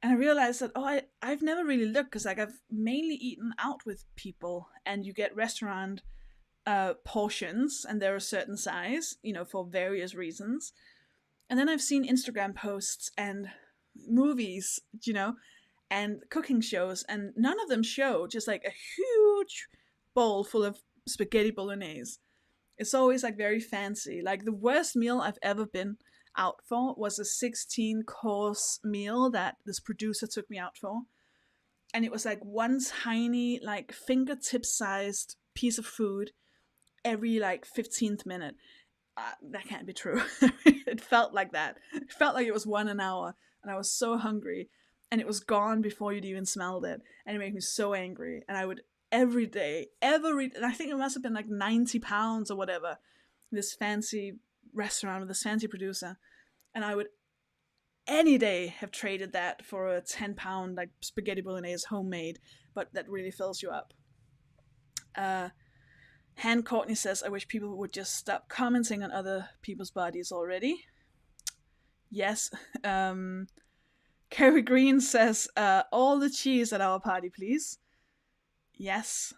And I realized that, I've never really looked, because like I've mainly eaten out with people, and you get restaurant portions, and they're a certain size, for various reasons. And then I've seen Instagram posts and movies, and cooking shows, and none of them show just like a huge bowl full of spaghetti bolognese. It's always like very fancy. Like, the worst meal I've ever been out for was a 16-course meal that this producer took me out for. And it was like one tiny, like fingertip sized piece of food every like 15th minute. That can't be true. It felt like that. It felt like it was one an hour, and I was so hungry, and it was gone before you'd even smelled it, and it made me so angry. And I would every day, and I think it must have been like 90 pounds or whatever, this fancy restaurant with this fancy producer, and I would any day have traded that for a 10-pound like spaghetti bolognese homemade, but that really fills you up. Han Courtney says, I wish people would just stop commenting on other people's bodies already. Yes. Carrie Green says, all the cheese at our party, please. Yes.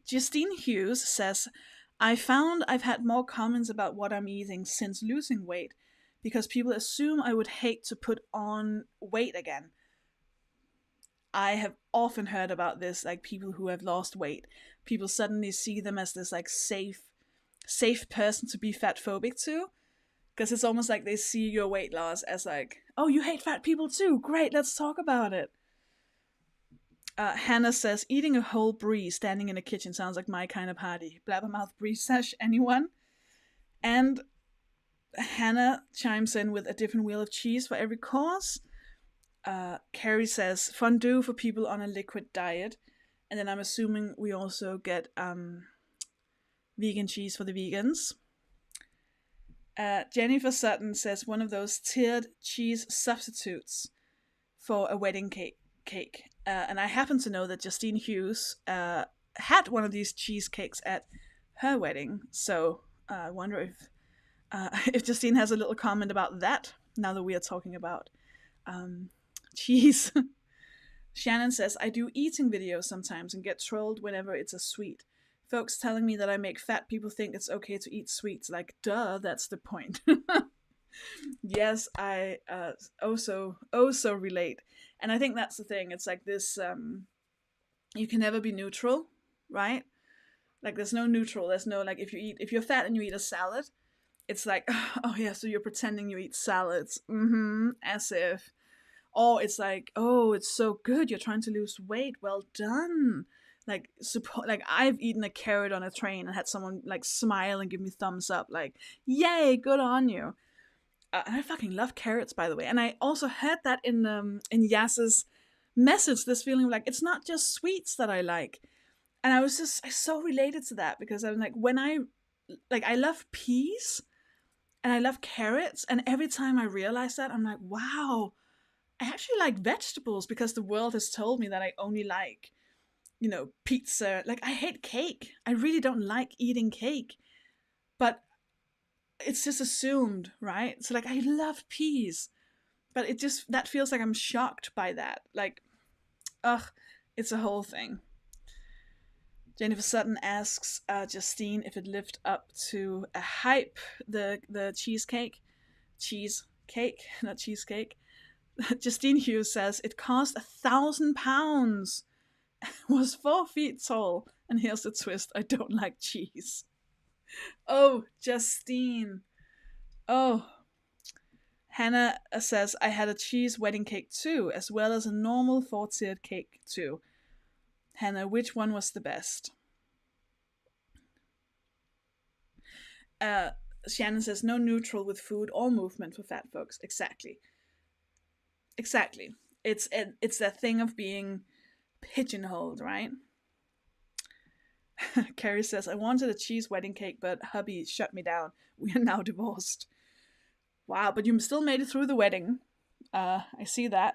Justine Hughes says, I found I've had more comments about what I'm eating since losing weight, because people assume I would hate to put on weight again. I have often heard about this, like people who have lost weight. People suddenly see them as this like safe person to be fat phobic to, because it's almost like they see your weight loss as like, oh, you hate fat people too? Great, let's talk about it. Hannah says, eating a whole brie standing in a kitchen sounds like my kind of party. Blabbermouth brie sesh, anyone? And Hannah chimes in with a different wheel of cheese for every course. Carrie says, fondue for people on a liquid diet. And then I'm assuming we also get vegan cheese for the vegans. Jennifer Sutton says, one of those tiered cheese substitutes for a wedding cake. And I happen to know that Justine Hughes had one of these cheesecakes at her wedding. So I wonder if Justine has a little comment about that, now that we are talking about cheese. Shannon says, I do eating videos sometimes and get trolled whenever it's a sweet. Folks telling me that I make fat people think it's okay to eat sweets. Like, duh, that's the point. Yes, I also relate. And I think that's the thing. It's like this, you can never be neutral, right? Like, there's no neutral. There's no, like, if you're fat and you eat a salad, it's like, oh yeah, so you're pretending you eat salads. As if. Or it's like, oh, it's so good, you're trying to lose weight, well done. Like I've eaten a carrot on a train and had someone like smile and give me thumbs up, like, yay, good on you. And I fucking love carrots, by the way. And I also heard that in Yas's message, this feeling of like, it's not just sweets that I like. And I so related to that, because I'm like, I love peas and I love carrots, and every time I realize that, I'm like, wow, I actually like vegetables, because the world has told me that I only like, pizza. Like, I hate cake. I really don't like eating cake. But it's just assumed, right? So, like, I love peas. But that feels like I'm shocked by that. Like, it's a whole thing. Jennifer Sutton asks Justine if it lived up to a hype, the cheesecake. Cheesecake, not cheesecake. Justine Hughes says, it cost £1,000, was 4 feet tall, and here's the twist, I don't like cheese. Oh, Justine. Oh. Hannah says, I had a cheese wedding cake too, as well as a normal 4-tiered cake too. Hannah, which one was the best? Shannon says, no neutral with food or movement for fat folks. Exactly. It's that thing of being pigeonholed, right? Carrie says, I wanted a cheese wedding cake, but hubby shut me down. We are now divorced. Wow, but you still made it through the wedding. I see that.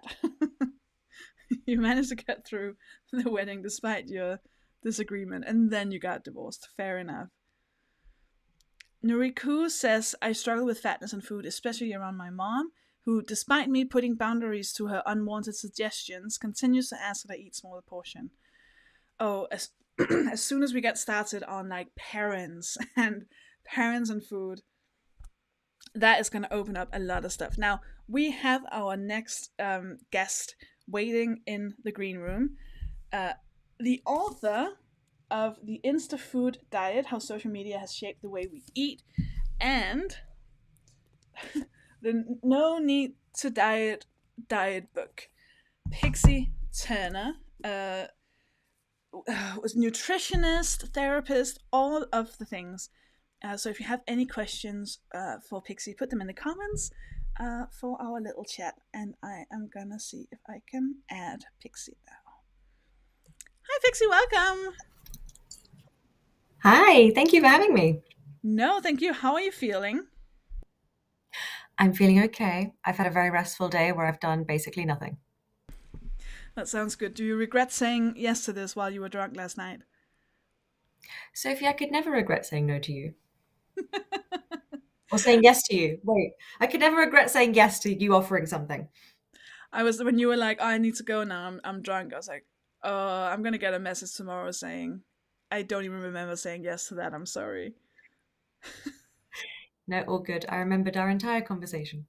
You managed to get through the wedding despite your disagreement, and then you got divorced. Fair enough. Nuriku says, I struggle with fatness and food, especially around my mom, who, despite me putting boundaries to her unwanted suggestions, continues to ask that I eat smaller portion. Oh, as as soon as we get started on like parents and food, that is going to open up a lot of stuff. Now we have our next guest waiting in the green room, the author of the Insta Food Diet: How Social Media Has Shaped the Way We Eat, and the No Need to Diet book. Pixie Turner was nutritionist, therapist, all of the things. So if you have any questions for Pixie, put them in the comments for our little chat, and I am gonna see if I can add Pixie now. Hi, Pixie, welcome. Hi, thank you for having me. No, thank you. How are you feeling? I'm feeling okay. I've had a very restful day where I've done basically nothing. That sounds good. Do you regret saying yes to this while you were drunk last night? Sofie, I could never regret saying no to you. Or saying yes to you. Wait, I could never regret saying yes to you offering something. I was, when you were like, oh, I need to go now, I'm drunk, I was like, I'm gonna get a message tomorrow saying, I don't even remember saying yes to that, I'm sorry. No, all good. I remembered our entire conversation.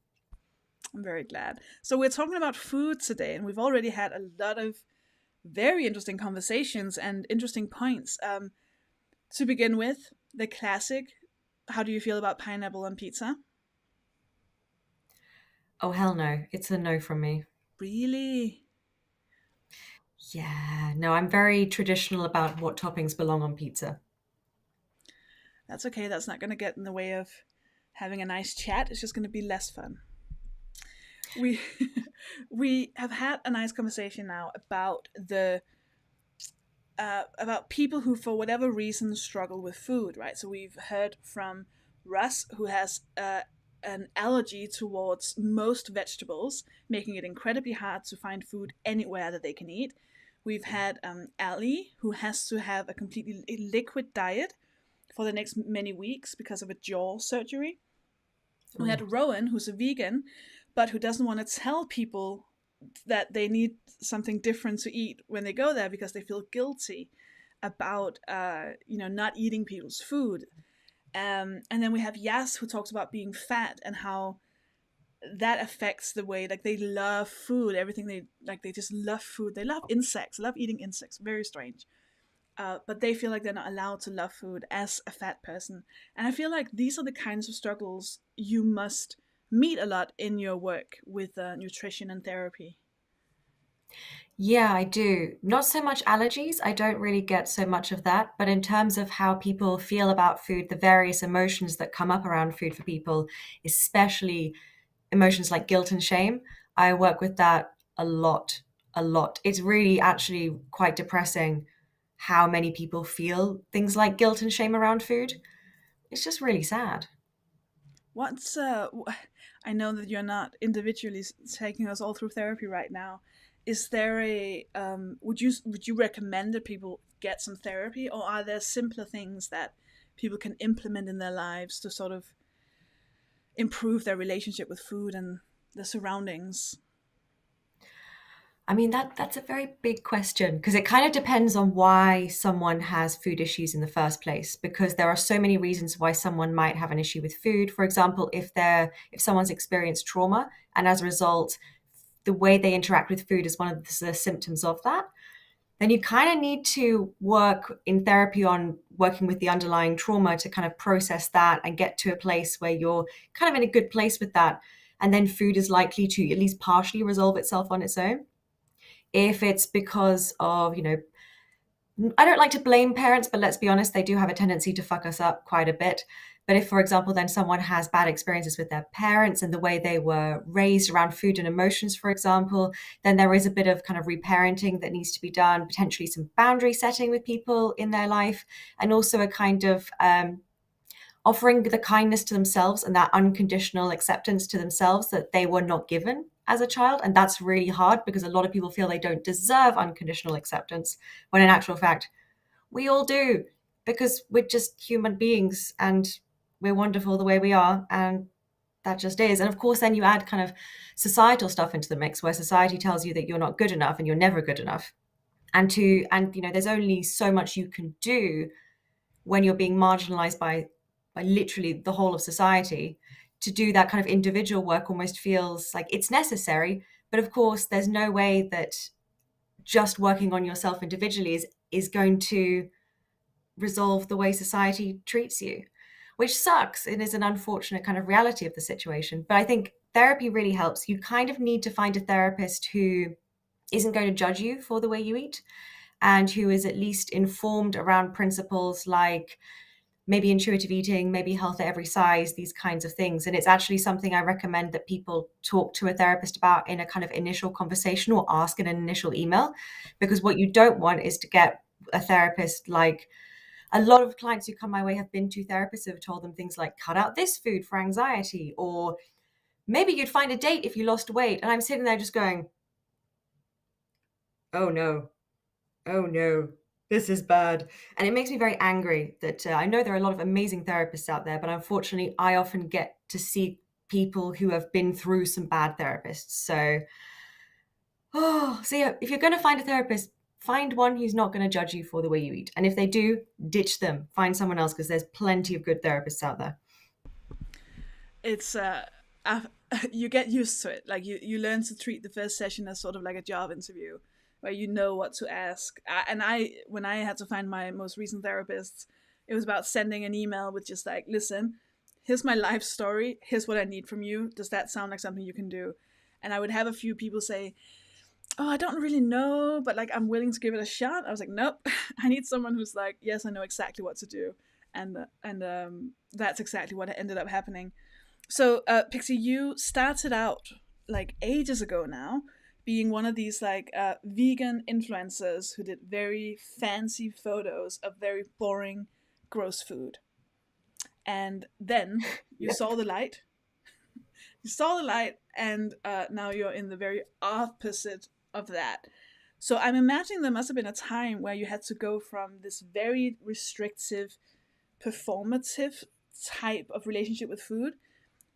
I'm very glad. So we're talking about food today, and we've already had a lot of very interesting conversations and interesting points. To begin with, the classic, how do you feel about pineapple on pizza? Oh, hell no. It's a no from me. Really? Yeah, no, I'm very traditional about what toppings belong on pizza. That's okay, that's not gonna get in the way of having a nice chat, it's just gonna be less fun. We we have had a nice conversation now about the about people who, for whatever reason, struggle with food, right? So we've heard from Russ, who has an allergy towards most vegetables, making it incredibly hard to find food anywhere that they can eat. We've had Ali, who has to have a completely liquid diet for the next many weeks because of a jaw surgery. We had Rowan, who's a vegan, but who doesn't want to tell people that they need something different to eat when they go there because they feel guilty about not eating people's food. And then we have Yas, who talks about being fat and how that affects the way, like, they love food, everything they just love food, they love insects, love eating insects, very strange. But they feel like they're not allowed to love food as a fat person. And I feel like these are the kinds of struggles you must meet a lot in your work with nutrition and therapy. Yeah, I do. Not so much allergies. I don't really get so much of that. But in terms of how people feel about food, the various emotions that come up around food for people, especially emotions like guilt and shame, I work with that a lot, a lot. It's really actually quite depressing how many people feel things like guilt and shame around food. It's just really sad. What's I know that you're not individually taking us all through therapy right now. Is there a would you recommend that people get some therapy, or are there simpler things that people can implement in their lives to sort of improve their relationship with food and the surroundings? I mean, that's a very big question because it kind of depends on why someone has food issues in the first place, because there are so many reasons why someone might have an issue with food. For example, if someone's experienced trauma and as a result the way they interact with food is one of the symptoms of that, then you kind of need to work in therapy on working with the underlying trauma to kind of process that and get to a place where you're kind of in a good place with that. And then food is likely to at least partially resolve itself on its own. If it's because of, I don't like to blame parents, but let's be honest, they do have a tendency to fuck us up quite a bit. But if, for example, then someone has bad experiences with their parents and the way they were raised around food and emotions, for example, then there is a bit of kind of reparenting that needs to be done, potentially some boundary setting with people in their life, and also a kind of offering the kindness to themselves and that unconditional acceptance to themselves that they were not given as a child. And that's really hard because a lot of people feel they don't deserve unconditional acceptance, when in actual fact, we all do, because we're just human beings and we're wonderful the way we are, and that just is. And of course, then you add kind of societal stuff into the mix, where society tells you that you're not good enough and you're never good enough. And there's only so much you can do when you're being marginalized by literally the whole of society. To do that kind of individual work almost feels like it's necessary, but of course there's no way that just working on yourself individually is going to resolve the way society treats you, which sucks. It is an unfortunate kind of reality of the situation. But I think therapy really helps. You kind of need to find a therapist who isn't going to judge you for the way you eat, and who is at least informed around principles like maybe intuitive eating, maybe health at every size, these kinds of things. And it's actually something I recommend that people talk to a therapist about in a kind of initial conversation, or ask in an initial email, because what you don't want is to get a therapist like a lot of clients who come my way have been to therapists who have told them things like, cut out this food for anxiety, or maybe you'd find a date if you lost weight. And I'm sitting there just going, oh no, this is bad. And it makes me very angry that I know there are a lot of amazing therapists out there, but unfortunately I often get to see people who have been through some bad therapists. So yeah, if you're going to find a therapist, find one who's not going to judge you for the way you eat. And if they do, ditch them, find someone else, because there's plenty of good therapists out there. It's you get used to it. Like you learn to treat the first session as sort of like a job interview, where you know what to ask. When I had to find my most recent therapist, it was about sending an email with just like, listen, here's my life story, here's what I need from you, does that sound like something you can do? And I would have a few people say, oh, I don't really know, but like I'm willing to give it a shot. I was like, nope, I need someone who's like, yes, I know exactly what to do. And that's exactly what ended up happening. So Pixie, you started out like ages ago now, being one of these like vegan influencers who did very fancy photos of very boring, gross food. And then you saw the light. You saw the light, and now you're in the very opposite of that. So I'm imagining there must have been a time where you had to go from this very restrictive, performative type of relationship with food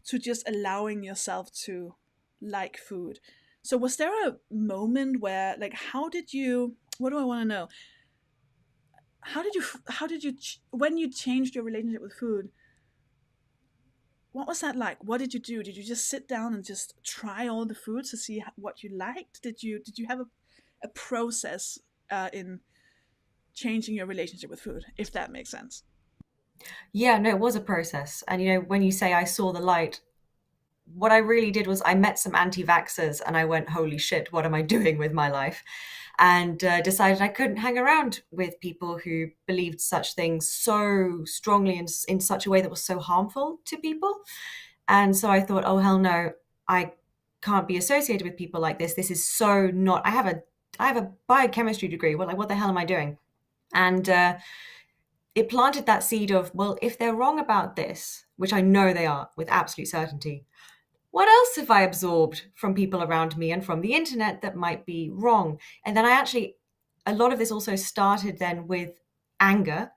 to just allowing yourself to like food. So was there a moment where, like, what do I want to know? How did you, when you changed your relationship with food, what was that like? What did you do? Did you just sit down and just try all the foods to see what you liked? Did you have a process in changing your relationship with food, if that makes sense? Yeah, no, it was a process. And when you say I saw the light, what I really did was I met some anti-vaxxers and I went, holy shit, what am I doing with my life? And decided I couldn't hang around with people who believed such things so strongly and in such a way that was so harmful to people. And so I thought, oh, hell no, I can't be associated with people like this. This is so not, I have a biochemistry degree. Well, like, what the hell am I doing? And it planted that seed of, well, if they're wrong about this, which I know they are with absolute certainty, what else have I absorbed from people around me and from the internet that might be wrong? And then a lot of this also started then with anger,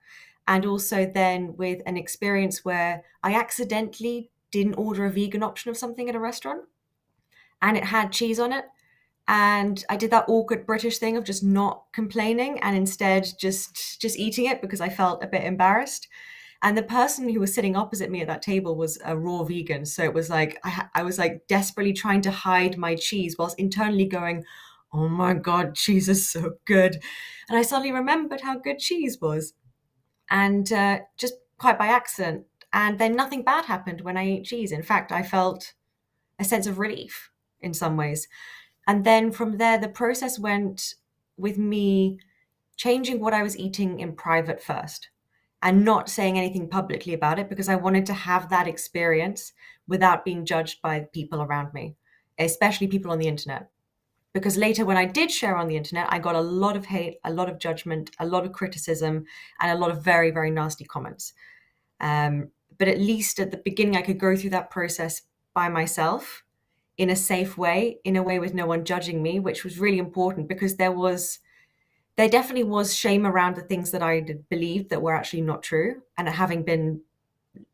and also then with an experience where I accidentally didn't order a vegan option of something at a restaurant and it had cheese on it. And I did that awkward British thing of just not complaining and instead just eating it because I felt a bit embarrassed. And the person who was sitting opposite me at that table was a raw vegan. So it was like, I was like desperately trying to hide my cheese whilst internally going, oh my God, cheese is so good. And I suddenly remembered how good cheese was. And just quite by accident. And then nothing bad happened when I ate cheese. In fact, I felt a sense of relief in some ways. And then from there, the process went with me changing what I was eating in private first and not saying anything publicly about it, because I wanted to have that experience without being judged by people around me, especially people on the internet. Because later when I did share on the internet, I got a lot of hate, a lot of judgment, a lot of criticism, and a lot of very, very nasty comments. But at least at the beginning, I could go through that process by myself in a safe way, in a way with no one judging me, which was really important, because there definitely was shame around the things that I believed that were actually not true. And having been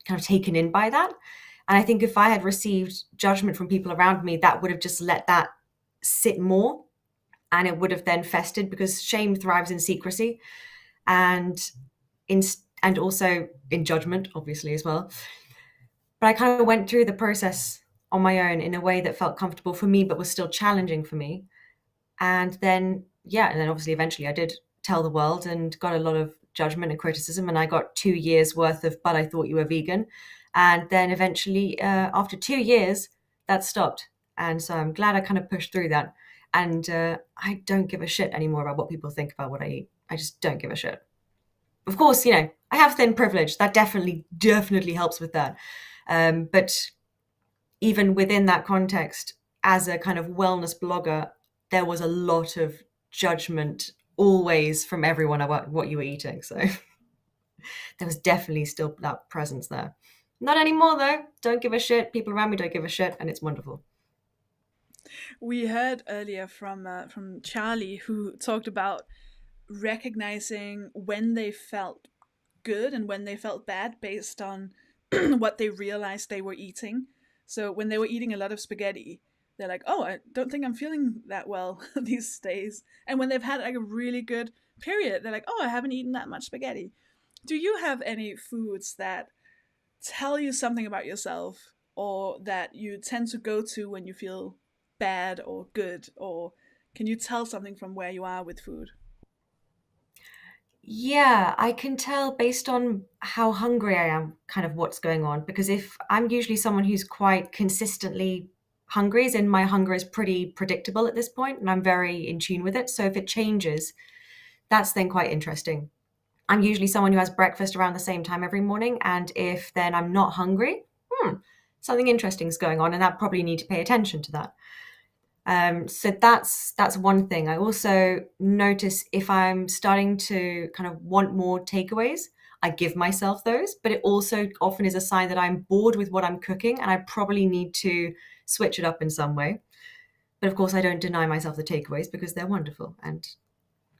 kind of taken in by that. And I think if I had received judgment from people around me, that would have just let that sit more, and it would have then festered, because shame thrives in secrecy and also in judgment, obviously, as well. But I kind of went through the process on my own in a way that felt comfortable for me, but was still challenging for me. And then obviously eventually I did tell the world and got a lot of judgment and criticism, and I got 2 years worth of "but I thought you were vegan." And then eventually, after 2 years, that stopped. And so I'm glad I kind of pushed through that. And I don't give a shit anymore about what people think about what I eat. I just don't give a shit. Of course, I have thin privilege. That definitely helps with that. But even within that context, as a kind of wellness blogger, there was a lot of judgment always from everyone about what you were eating. So there was definitely still that presence there. Not anymore, though. Don't give a shit. People around me don't give a shit, and it's wonderful. We heard earlier from Charlie, who talked about recognizing when they felt good and when they felt bad based on what they realized they were eating. So when they were eating a lot of spaghetti, they're like, "Oh, I don't think I'm feeling that well these days." And when they've had like a really good period, they're like, "Oh, I haven't eaten that much spaghetti." Do you have any foods that tell you something about yourself, or that you tend to go to when you feel bad or good, or can you tell something from where you are with food? Yeah, I can tell based on how hungry I am, kind of what's going on. Because if I'm usually someone who's quite consistently hungry, as in my hunger is pretty predictable at this point, and I'm very in tune with it. So if it changes, that's then quite interesting. I'm usually someone who has breakfast around the same time every morning, and if then I'm not hungry, something interesting is going on, and that probably need to pay attention to that. So that's one thing. I also notice if I'm starting to kind of want more takeaways, I give myself those, but it also often is a sign that I'm bored with what I'm cooking and I probably need to switch it up in some way. But of course, I don't deny myself the takeaways because they're wonderful and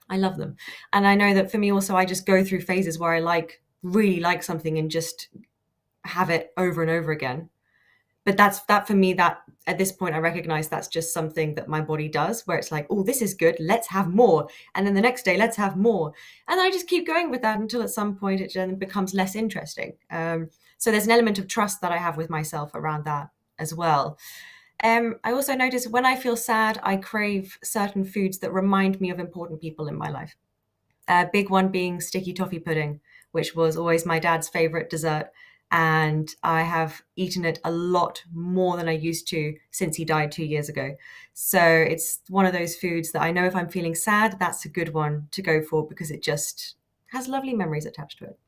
I love them. And I know that for me also, I just go through phases where I really like something and just have it over and over again. But that for me, that at this point, I recognize that's just something that my body does, where it's like, "Oh, this is good. Let's have more." And then the next day, let's have more. And I just keep going with that until at some point it then becomes less interesting. So there's an element of trust that I have with myself around that as well. I also notice when I feel sad, I crave certain foods that remind me of important people in my life. A big one being sticky toffee pudding, which was always my dad's favorite dessert. And I have eaten it a lot more than I used to since he died 2 years ago. So it's one of those foods that I know if I'm feeling sad, that's a good one to go for because it just has lovely memories attached to it.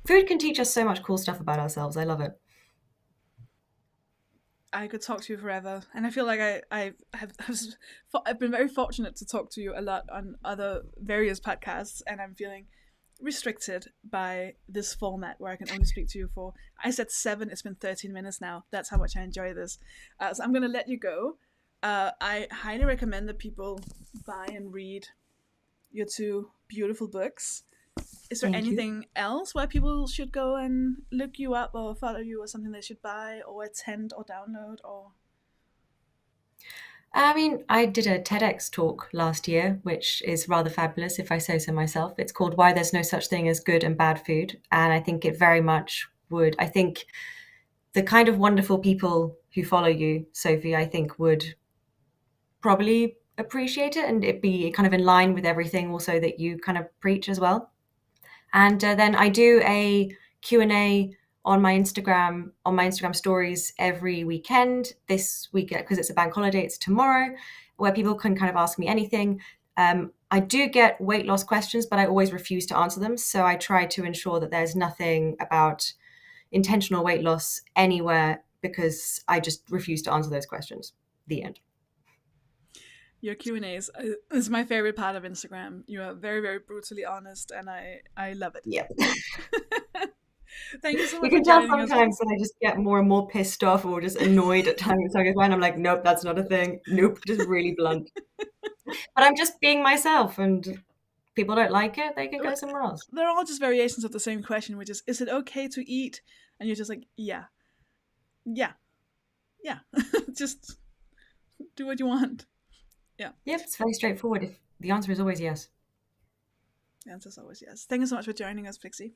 Food can teach us so much cool stuff about ourselves. I love it. I could talk to you forever, and I feel like I've been very fortunate to talk to you a lot on other various podcasts, and I'm feeling restricted by this format where I can only speak to you for, I said 7, it's been 13 minutes now. That's how much I enjoy this. So I'm gonna let you go. I highly recommend that people buy and read your 2 beautiful books. Is there Thank you. anything else where people should go and look you up or follow you, or something they should buy or attend or download? Or I mean, I did a TEDx talk last year, which is rather fabulous if I say so myself. It's called Why There's No Such Thing as Good and Bad Food. And I think it very much would, I think the kind of wonderful people who follow you, Sofie, I think would probably appreciate it and it be kind of in line with everything also that you kind of preach as well. And then I do a Q&A on my Instagram stories every weekend. This week, because it's a bank holiday, it's tomorrow, where people can kind of ask me anything. I do get weight loss questions, but I always refuse to answer them. So I try to ensure that there's nothing about intentional weight loss anywhere because I just refuse to answer those questions. The end. your Q&As is my favorite part of Instagram. You are very, very brutally honest, and I love it. Yeah. Thank you so much. You can tell sometimes that I just get more and more pissed off or just annoyed at times. So I go, I'm like, nope, that's not a thing. Nope, just really blunt. But I'm just being myself, and people don't like it, they can go somewhere else. They're all just variations of the same question, which is it okay to eat? And you're just like, yeah. Just do what you want. Yeah. Yep, it's very straightforward. If the answer is always yes. The answer's always yes. Thank you so much for joining us, Pixie.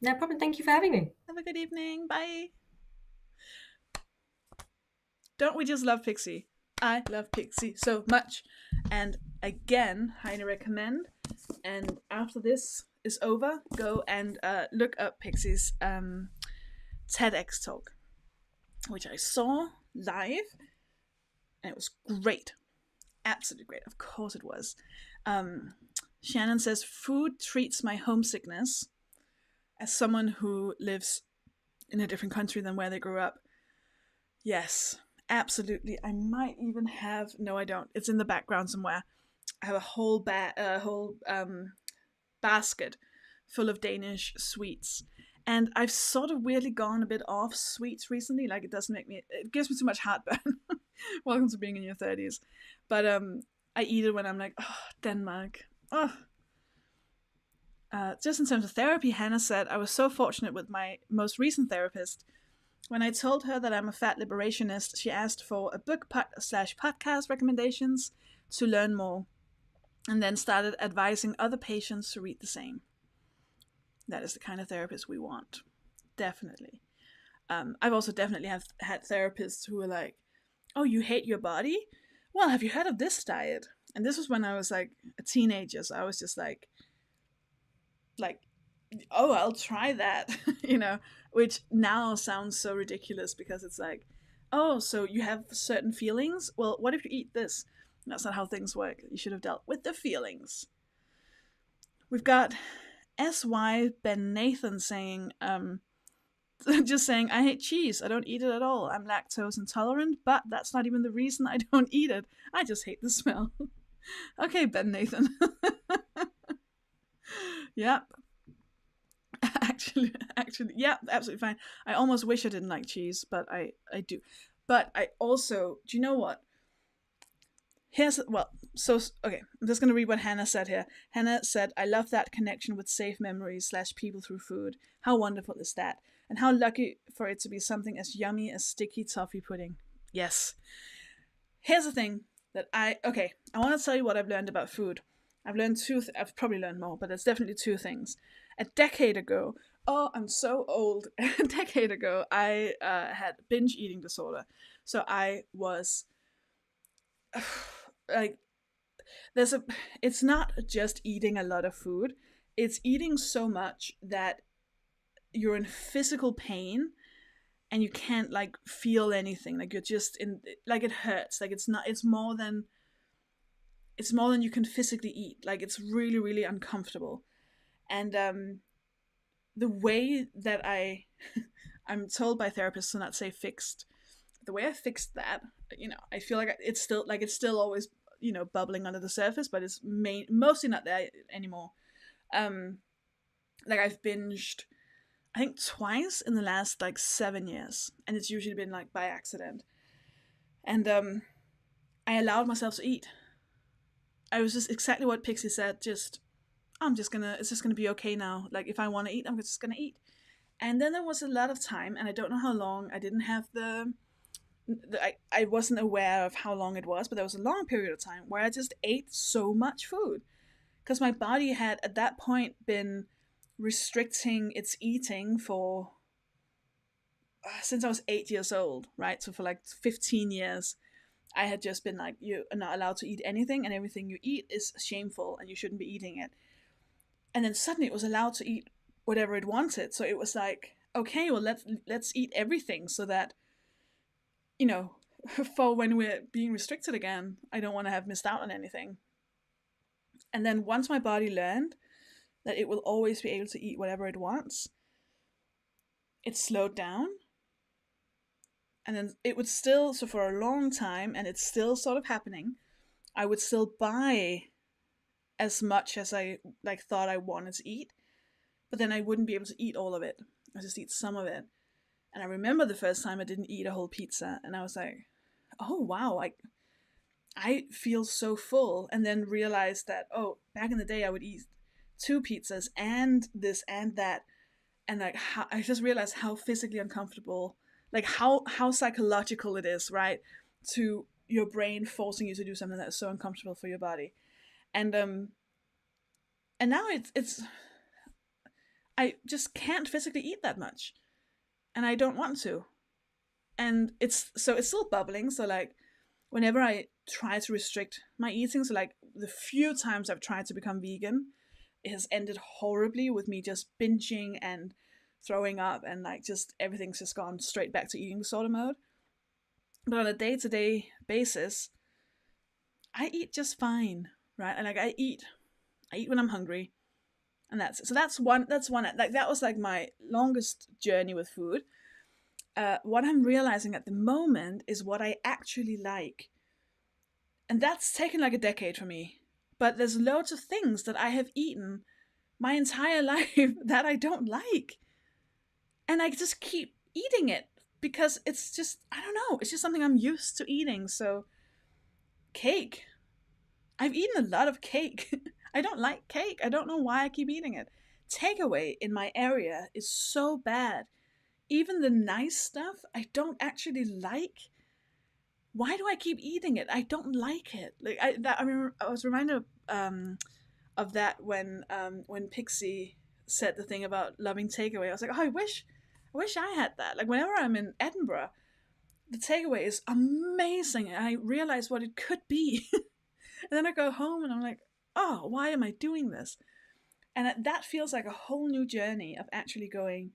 No problem. Thank you for having me. Have a good evening. Bye. Don't we just love Pixie? I love Pixie so much. And again, highly recommend. And after this is over, go and look up Pixie's TEDx talk, which I saw live. And it was great. Absolutely great. Of course it was. Shannon says, food treats my homesickness. As someone who lives in a different country than where they grew up, yes, absolutely. I might even have, no I don't, it's in the background somewhere. I have a whole basket full of Danish sweets. And I've sort of weirdly gone a bit off sweets recently. Like, it gives me too much heartburn. Welcome to being in your 30s. But I eat it when I'm like, oh, Denmark. Oh. Just in terms of therapy, Hannah said, I was so fortunate with my most recent therapist. When I told her that I'm a fat liberationist, she asked for a book / podcast recommendations to learn more, and then started advising other patients to read the same. That is the kind of therapist we want. Definitely. I've also definitely had therapists who were like, oh, you hate your body? Well, have you heard of this diet? And this was when I was like a teenager, so I was just like, oh, I'll try that, which now sounds so ridiculous because it's like, oh, so you have certain feelings? Well, what if you eat this? That's not how things work. You should have dealt with the feelings. We've got S.Y. Ben Nathan saying, just saying, I hate cheese. I don't eat it at all. I'm lactose intolerant, but that's not even the reason I don't eat it. I just hate the smell. Okay, Ben Nathan. Yep. Actually, yeah, absolutely fine. I almost wish I didn't like cheese, but I do. But I also, do you know what? Okay, I'm just going to read what Hannah said here. Hannah said, I love that connection with safe memories / people through food. How wonderful is that? And how lucky for it to be something as yummy as sticky toffee pudding. Yes. Here's the thing that I want to tell you what I've learned about food. I've learned I've probably learned more, but there's definitely two things. A decade ago, oh, I'm so old. A decade ago, I had binge eating disorder. So I was like, it's not just eating a lot of food. It's eating so much that you're in physical pain and you can't like feel anything. Like, you're just in, like, it hurts. Like, it's more than you can physically eat. Like, it's really, really uncomfortable. And the way that I'm told by therapists to not say fixed, the way I fixed that, I feel like it's still always, bubbling under the surface, but it's mostly not there anymore. Like, I've binged, I think, twice in the last 7 years, and it's usually been by accident. And I allowed myself to eat. I was just exactly what Pixie said. It's just gonna be okay now. Like, if I want to eat, I'm just gonna eat. And then there was a lot of time, and I don't know how long. I didn't have I wasn't aware of how long it was, but there was a long period of time where I just ate so much food because my body had at that point been restricting its eating for since I was 8 years old, right? So for 15 years, I had just been like, you are not allowed to eat anything, and everything you eat is shameful, and you shouldn't be eating it. And then suddenly it was allowed to eat whatever it wanted. So it was like, okay, well, let's eat everything so that, for when we're being restricted again, I don't want to have missed out on anything. And then once my body learned that it will always be able to eat whatever it wants, it slowed down. And then it would still, so for a long time, and it's still sort of happening, I would still buy as much as I thought I wanted to eat, but then I wouldn't be able to eat all of it. I just eat some of it. And I remember the first time I didn't eat a whole pizza, and I was like, oh wow, I feel so full, and then realize that, oh, back in the day I would eat 2 pizzas and this and that, and like how, I just realized how physically uncomfortable, like how psychological it is, right? To your brain forcing you to do something that is so uncomfortable for your body. And now it's I just can't physically eat that much, and I don't want to. And it's still bubbling, so like whenever I try to restrict my eating, so like the few times I've tried to become vegan, it has ended horribly with me just binging and throwing up, and like just everything's just gone straight back to eating disorder mode. But on a day-to-day basis, I eat just fine, right? And like I eat when I'm hungry, and that's it. So that's one like that was like my longest journey with food. What I'm realizing at the moment is what I actually like, and that's taken like a decade for me. But there's loads of things that I have eaten my entire life that I don't like, and I just keep eating it because it's just, I don't know, it's just something I'm used to eating. So cake, I've eaten a lot of cake. I don't like cake. I don't know why I keep eating it. Takeaway in my area is so bad. Even the nice stuff I don't actually like. Why do I keep eating it? I don't like it. Like I was reminded of that when Pixie said the thing about loving takeaway. I was like, oh, I wish I had that. Like whenever I'm in Edinburgh, the takeaway is amazing, and I realize what it could be. And then I go home and I'm like, oh, why am I doing this? And that feels like a whole new journey of actually going,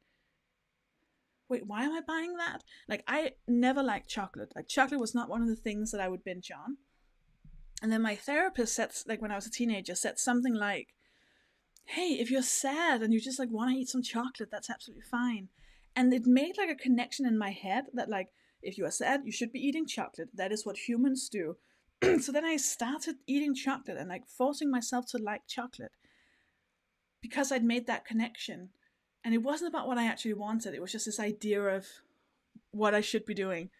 wait, why am I buying that? Like, I never liked chocolate. Like, chocolate was not one of the things that I would binge on. And then my therapist said, like, when I was a teenager, said something like, hey, if you're sad and you just like want to eat some chocolate, that's absolutely fine. And it made like a connection in my head that like, if you are sad, you should be eating chocolate. That is what humans do. So then I started eating chocolate and like forcing myself to like chocolate because I'd made that connection. And it wasn't about what I actually wanted. It was just this idea of what I should be doing.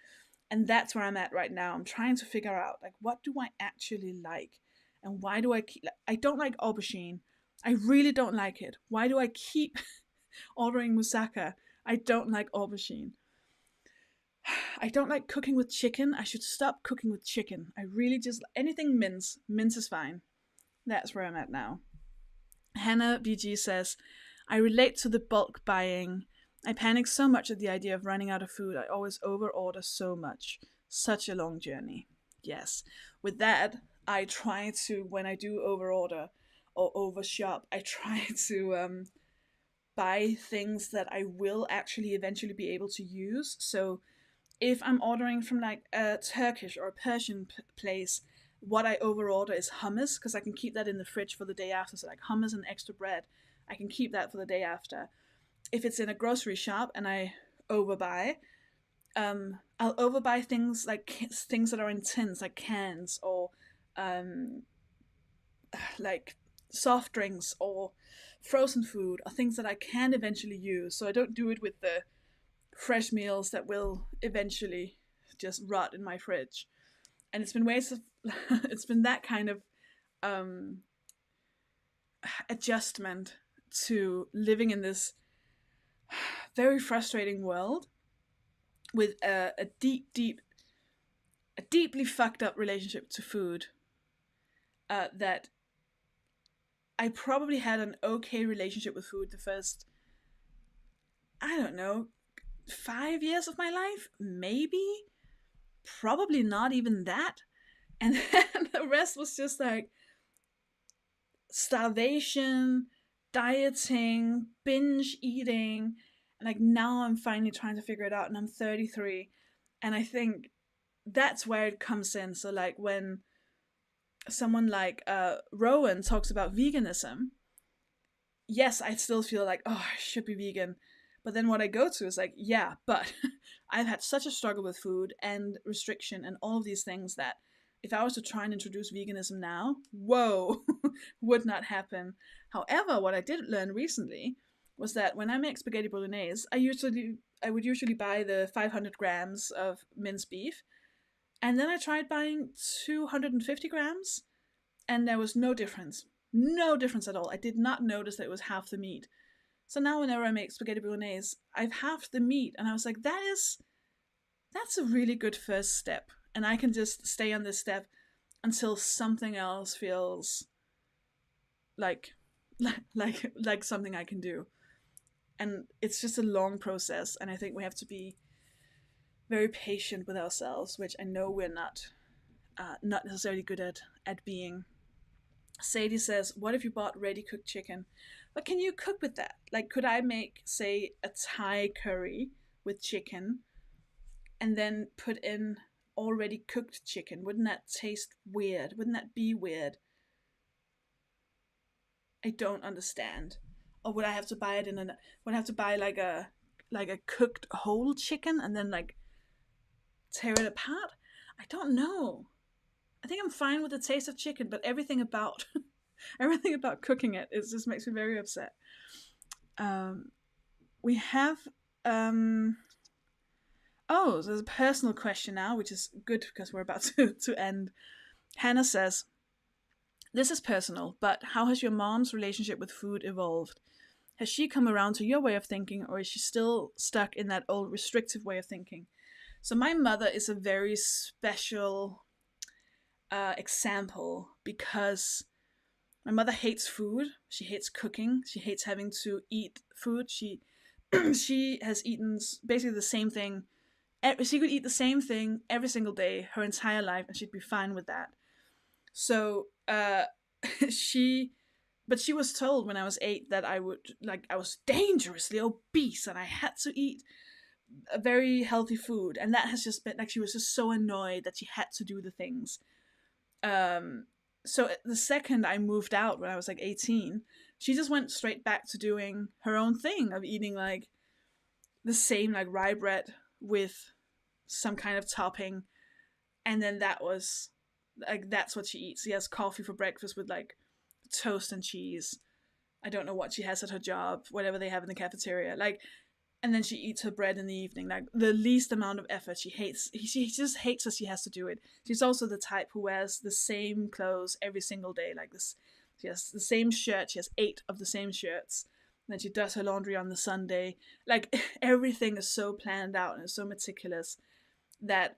And that's where I'm at right now. I'm trying to figure out like, what do I actually like? And why do I keep, I don't like aubergine. I really don't like it. Why do I keep ordering moussaka? I don't like aubergine. I don't like cooking with chicken. I should stop cooking with chicken. I really just, anything mince. Mince is fine. That's where I'm at now. Hannah BG says, I relate to the bulk buying. I panic so much at the idea of running out of food. I always overorder so much. Such a long journey. Yes. With that, I try to, when I do overorder or overshop, I try to buy things that I will actually eventually be able to use. So if I'm ordering from like a Turkish or a Persian place, what I overorder is hummus, because I can keep that in the fridge for the day after. So like hummus and extra bread, I can keep that for the day after. If it's in a grocery shop and I overbuy, I'll overbuy things like things that are in tins, like cans, or like soft drinks or frozen food, or things that I can eventually use. So I don't do it with the fresh meals that will eventually just rot in my fridge. And it's been ways of it's been that kind of adjustment to living in this very frustrating world with a deeply fucked up relationship to food, that I probably had an okay relationship with food the first, I don't know, 5 years of my life, maybe, probably not even that. And then the rest was just like starvation, dieting, binge eating. And like now I'm finally trying to figure it out, and I'm 33. And I think that's where it comes in. So like when someone like Rowan talks about veganism, yes, I still feel like, oh, I should be vegan. But then what I go to is like, yeah, but I've had such a struggle with food and restriction and all of these things that if I was to try and introduce veganism now, whoa, would not happen. However, what I did learn recently was that when I make spaghetti bolognese, I would usually buy the 500 grams of minced beef, And then I tried buying 250 grams, and there was no difference. No difference at all. I did not notice that it was half the meat. So now whenever I make spaghetti bolognese, I've halved the meat, and I was like, that's a really good first step. And I can just stay on this step until something else feels like something I can do. And it's just a long process, and I think we have to be very patient with ourselves, which I know we're not necessarily good at being. Sadie says, what if you bought ready cooked chicken? But can you cook with that? Like, could I make, say, a Thai curry with chicken and then put in already cooked chicken? Wouldn't that taste weird? Wouldn't that be weird? I don't understand. Or would I have to buy it would I have to buy like a cooked whole chicken and then like tear it apart? I don't know. I think I'm fine with the taste of chicken, but everything about cooking it just makes me very upset. We have so there's a personal question now, which is good because we're about to end. Hannah says, this is personal, but how has your mom's relationship with food evolved? Has she come around to your way of thinking, or is she still stuck in that old restrictive way of thinking? So my mother is a very special example because my mother hates food. She hates cooking. She hates having to eat food. She has eaten basically the same thing. She could eat the same thing every single day her entire life, and she'd be fine with that. So she was told when I was 8 that I was dangerously obese and I had to eat a very healthy food, and that has just been like, she was just so annoyed that she had to do the things. So the second I moved out when I was like 18, she just went straight back to doing her own thing of eating like the same like rye bread with some kind of topping, and then that was like, that's what she eats. She has coffee for breakfast with like toast and cheese. I don't know what she has at her job, whatever they have in the cafeteria, like, and then she eats her bread in the evening, like the least amount of effort. She just hates that she has to do it. She's also the type who wears the same clothes every single day, like this. She has the same shirt. She has 8 of the same shirts. And then she does her laundry on the Sunday. Like, everything is so planned out and so meticulous that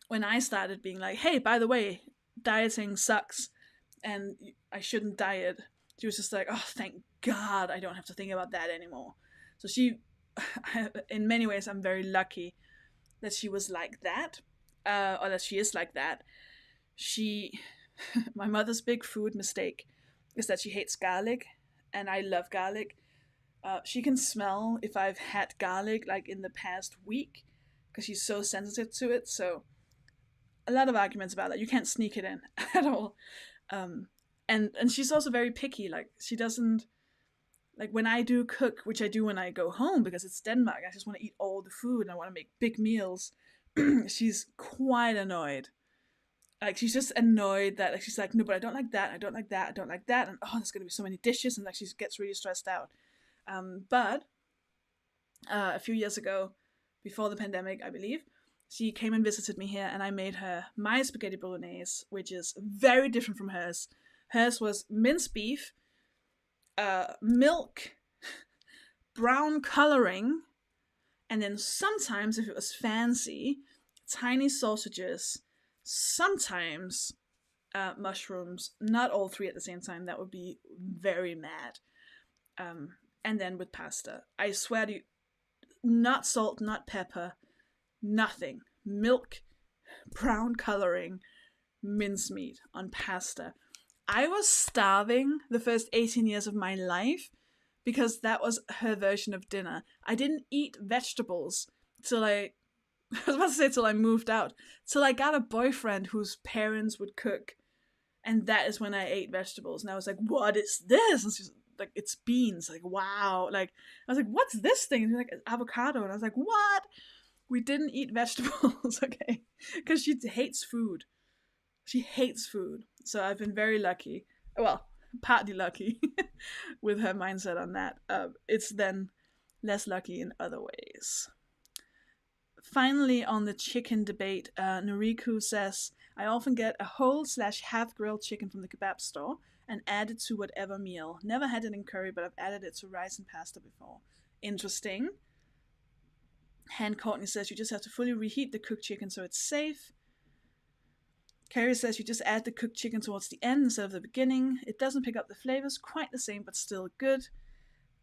when I started being like, hey, by the way, dieting sucks and I shouldn't diet, she was just like, oh, thank God I don't have to think about that anymore. So she, in many ways, I'm very lucky that she was like that, or that she is like that. My mother's big food mistake is that she hates garlic, and I love garlic. She can smell if I've had garlic like in the past week because she's so sensitive to it. So a lot of arguments about that. You can't sneak it in at all. And she's also very picky. Like, she doesn't, like, when I do cook, which I do when I go home because it's Denmark, I just want to eat all the food and I want to make big meals. She's quite annoyed. Like, she's just annoyed that, like, she's like, no, but I don't like that, I don't like that, I don't like that, and oh, there's gonna be so many dishes, and like, she gets really stressed out. But a few years ago, before the pandemic, I believe, she came and visited me here, and I made her my spaghetti bolognese, which is very different from hers. Hers was minced beef, milk, brown coloring, and then sometimes, if it was fancy, tiny sausages, sometimes mushrooms, not all 3 at the same time. That would be very mad. And then with pasta. I swear to you, not salt, not pepper, nothing. Milk, brown coloring, mincemeat on pasta. I was starving the first 18 years of my life because that was her version of dinner. I didn't eat vegetables till I was about to say till I moved out, till I got a boyfriend whose parents would cook, and that is when I ate vegetables. And I was like, what is this? And she's like, it's beans. Like, wow. Like, I was like, what's this thing? And she's like, avocado. And I was like, what? We didn't eat vegetables, okay? Because she hates food. She hates food. So I've been very lucky. Well, partly lucky with her mindset on that. It's then less lucky in other ways. finally, on the chicken debate, Noriku says, I often get a whole/half grilled chicken from the kebab store and add it to whatever meal. Never had it in curry, but I've added it to rice and pasta before. Interesting. Han Courtney says you just have to fully reheat the cooked chicken so it's safe. Carrie says you just add the cooked chicken towards the end instead of the beginning. It doesn't pick up the flavors quite the same, but still good.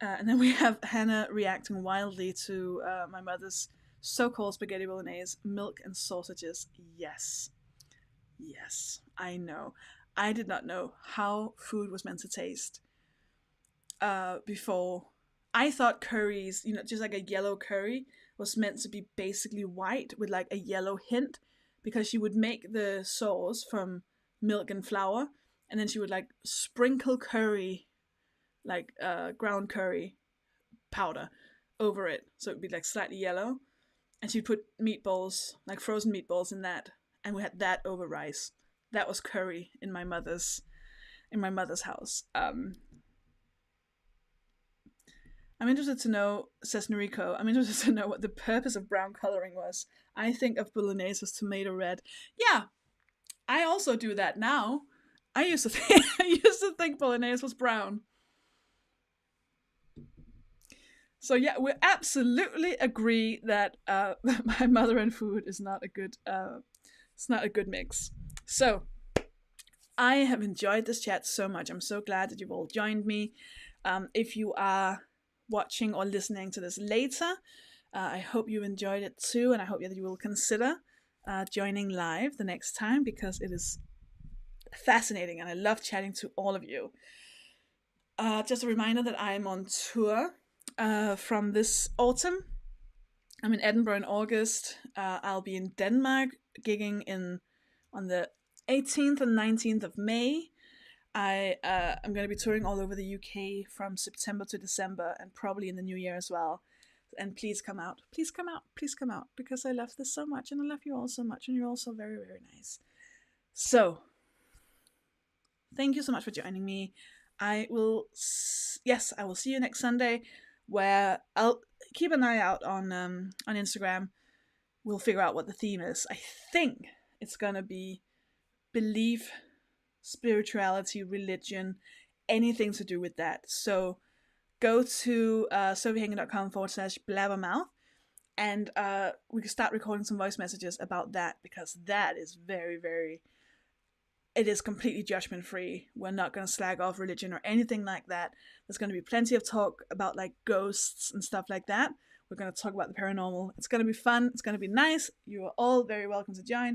And then we have Hannah reacting wildly to my mother's so-called spaghetti bolognese, milk and sausages. Yes. Yes, I know. I did not know how food was meant to taste before. I thought curries, just like a yellow curry, was meant to be basically white with like a yellow hint, because she would make the sauce from milk and flour, and then she would like sprinkle curry, like ground curry powder over it, so it would be like slightly yellow, and she'd put meatballs, like frozen meatballs, in that, and we had that over rice. That was curry in my mother's house. I'm interested to know, says Noriko, I'm interested to know what the purpose of brown coloring was. I think of bolognese as tomato red. Yeah, I also do that now. I used to think bolognese was brown. So yeah, we absolutely agree that my mother and food is not a good it's not a good mix. So I have enjoyed this chat so much. I'm so glad that you've all joined me. If you are watching or listening to this later, I hope you enjoyed it too, and I hope that you will consider joining live the next time, because it is fascinating and I love chatting to all of you. Just a reminder that I'm on tour from this autumn. I'm in Edinburgh in August. I'll be in Denmark gigging on the 18th and 19th of May. I'm going to be touring all over the UK from September to December, and probably in the new year as well. And please come out. Please come out. Please come out, because I love this so much, and I love you all so much, and you're all so very, very nice. So, thank you so much for joining me. I will see you next Sunday, where I'll keep an eye out on Instagram. We'll figure out what the theme is. I think it's going to be belief, spirituality, religion, anything to do with that. So go to sofiehagen.com/blabbermouth, and we can start recording some voice messages about that, because that is very, very, it is completely judgment free. We're not going to slag off religion or anything like that. There's going to be plenty of talk about like ghosts and stuff like that. We're going to talk about the paranormal. It's going to be fun. It's going to be nice. You are all very welcome to join.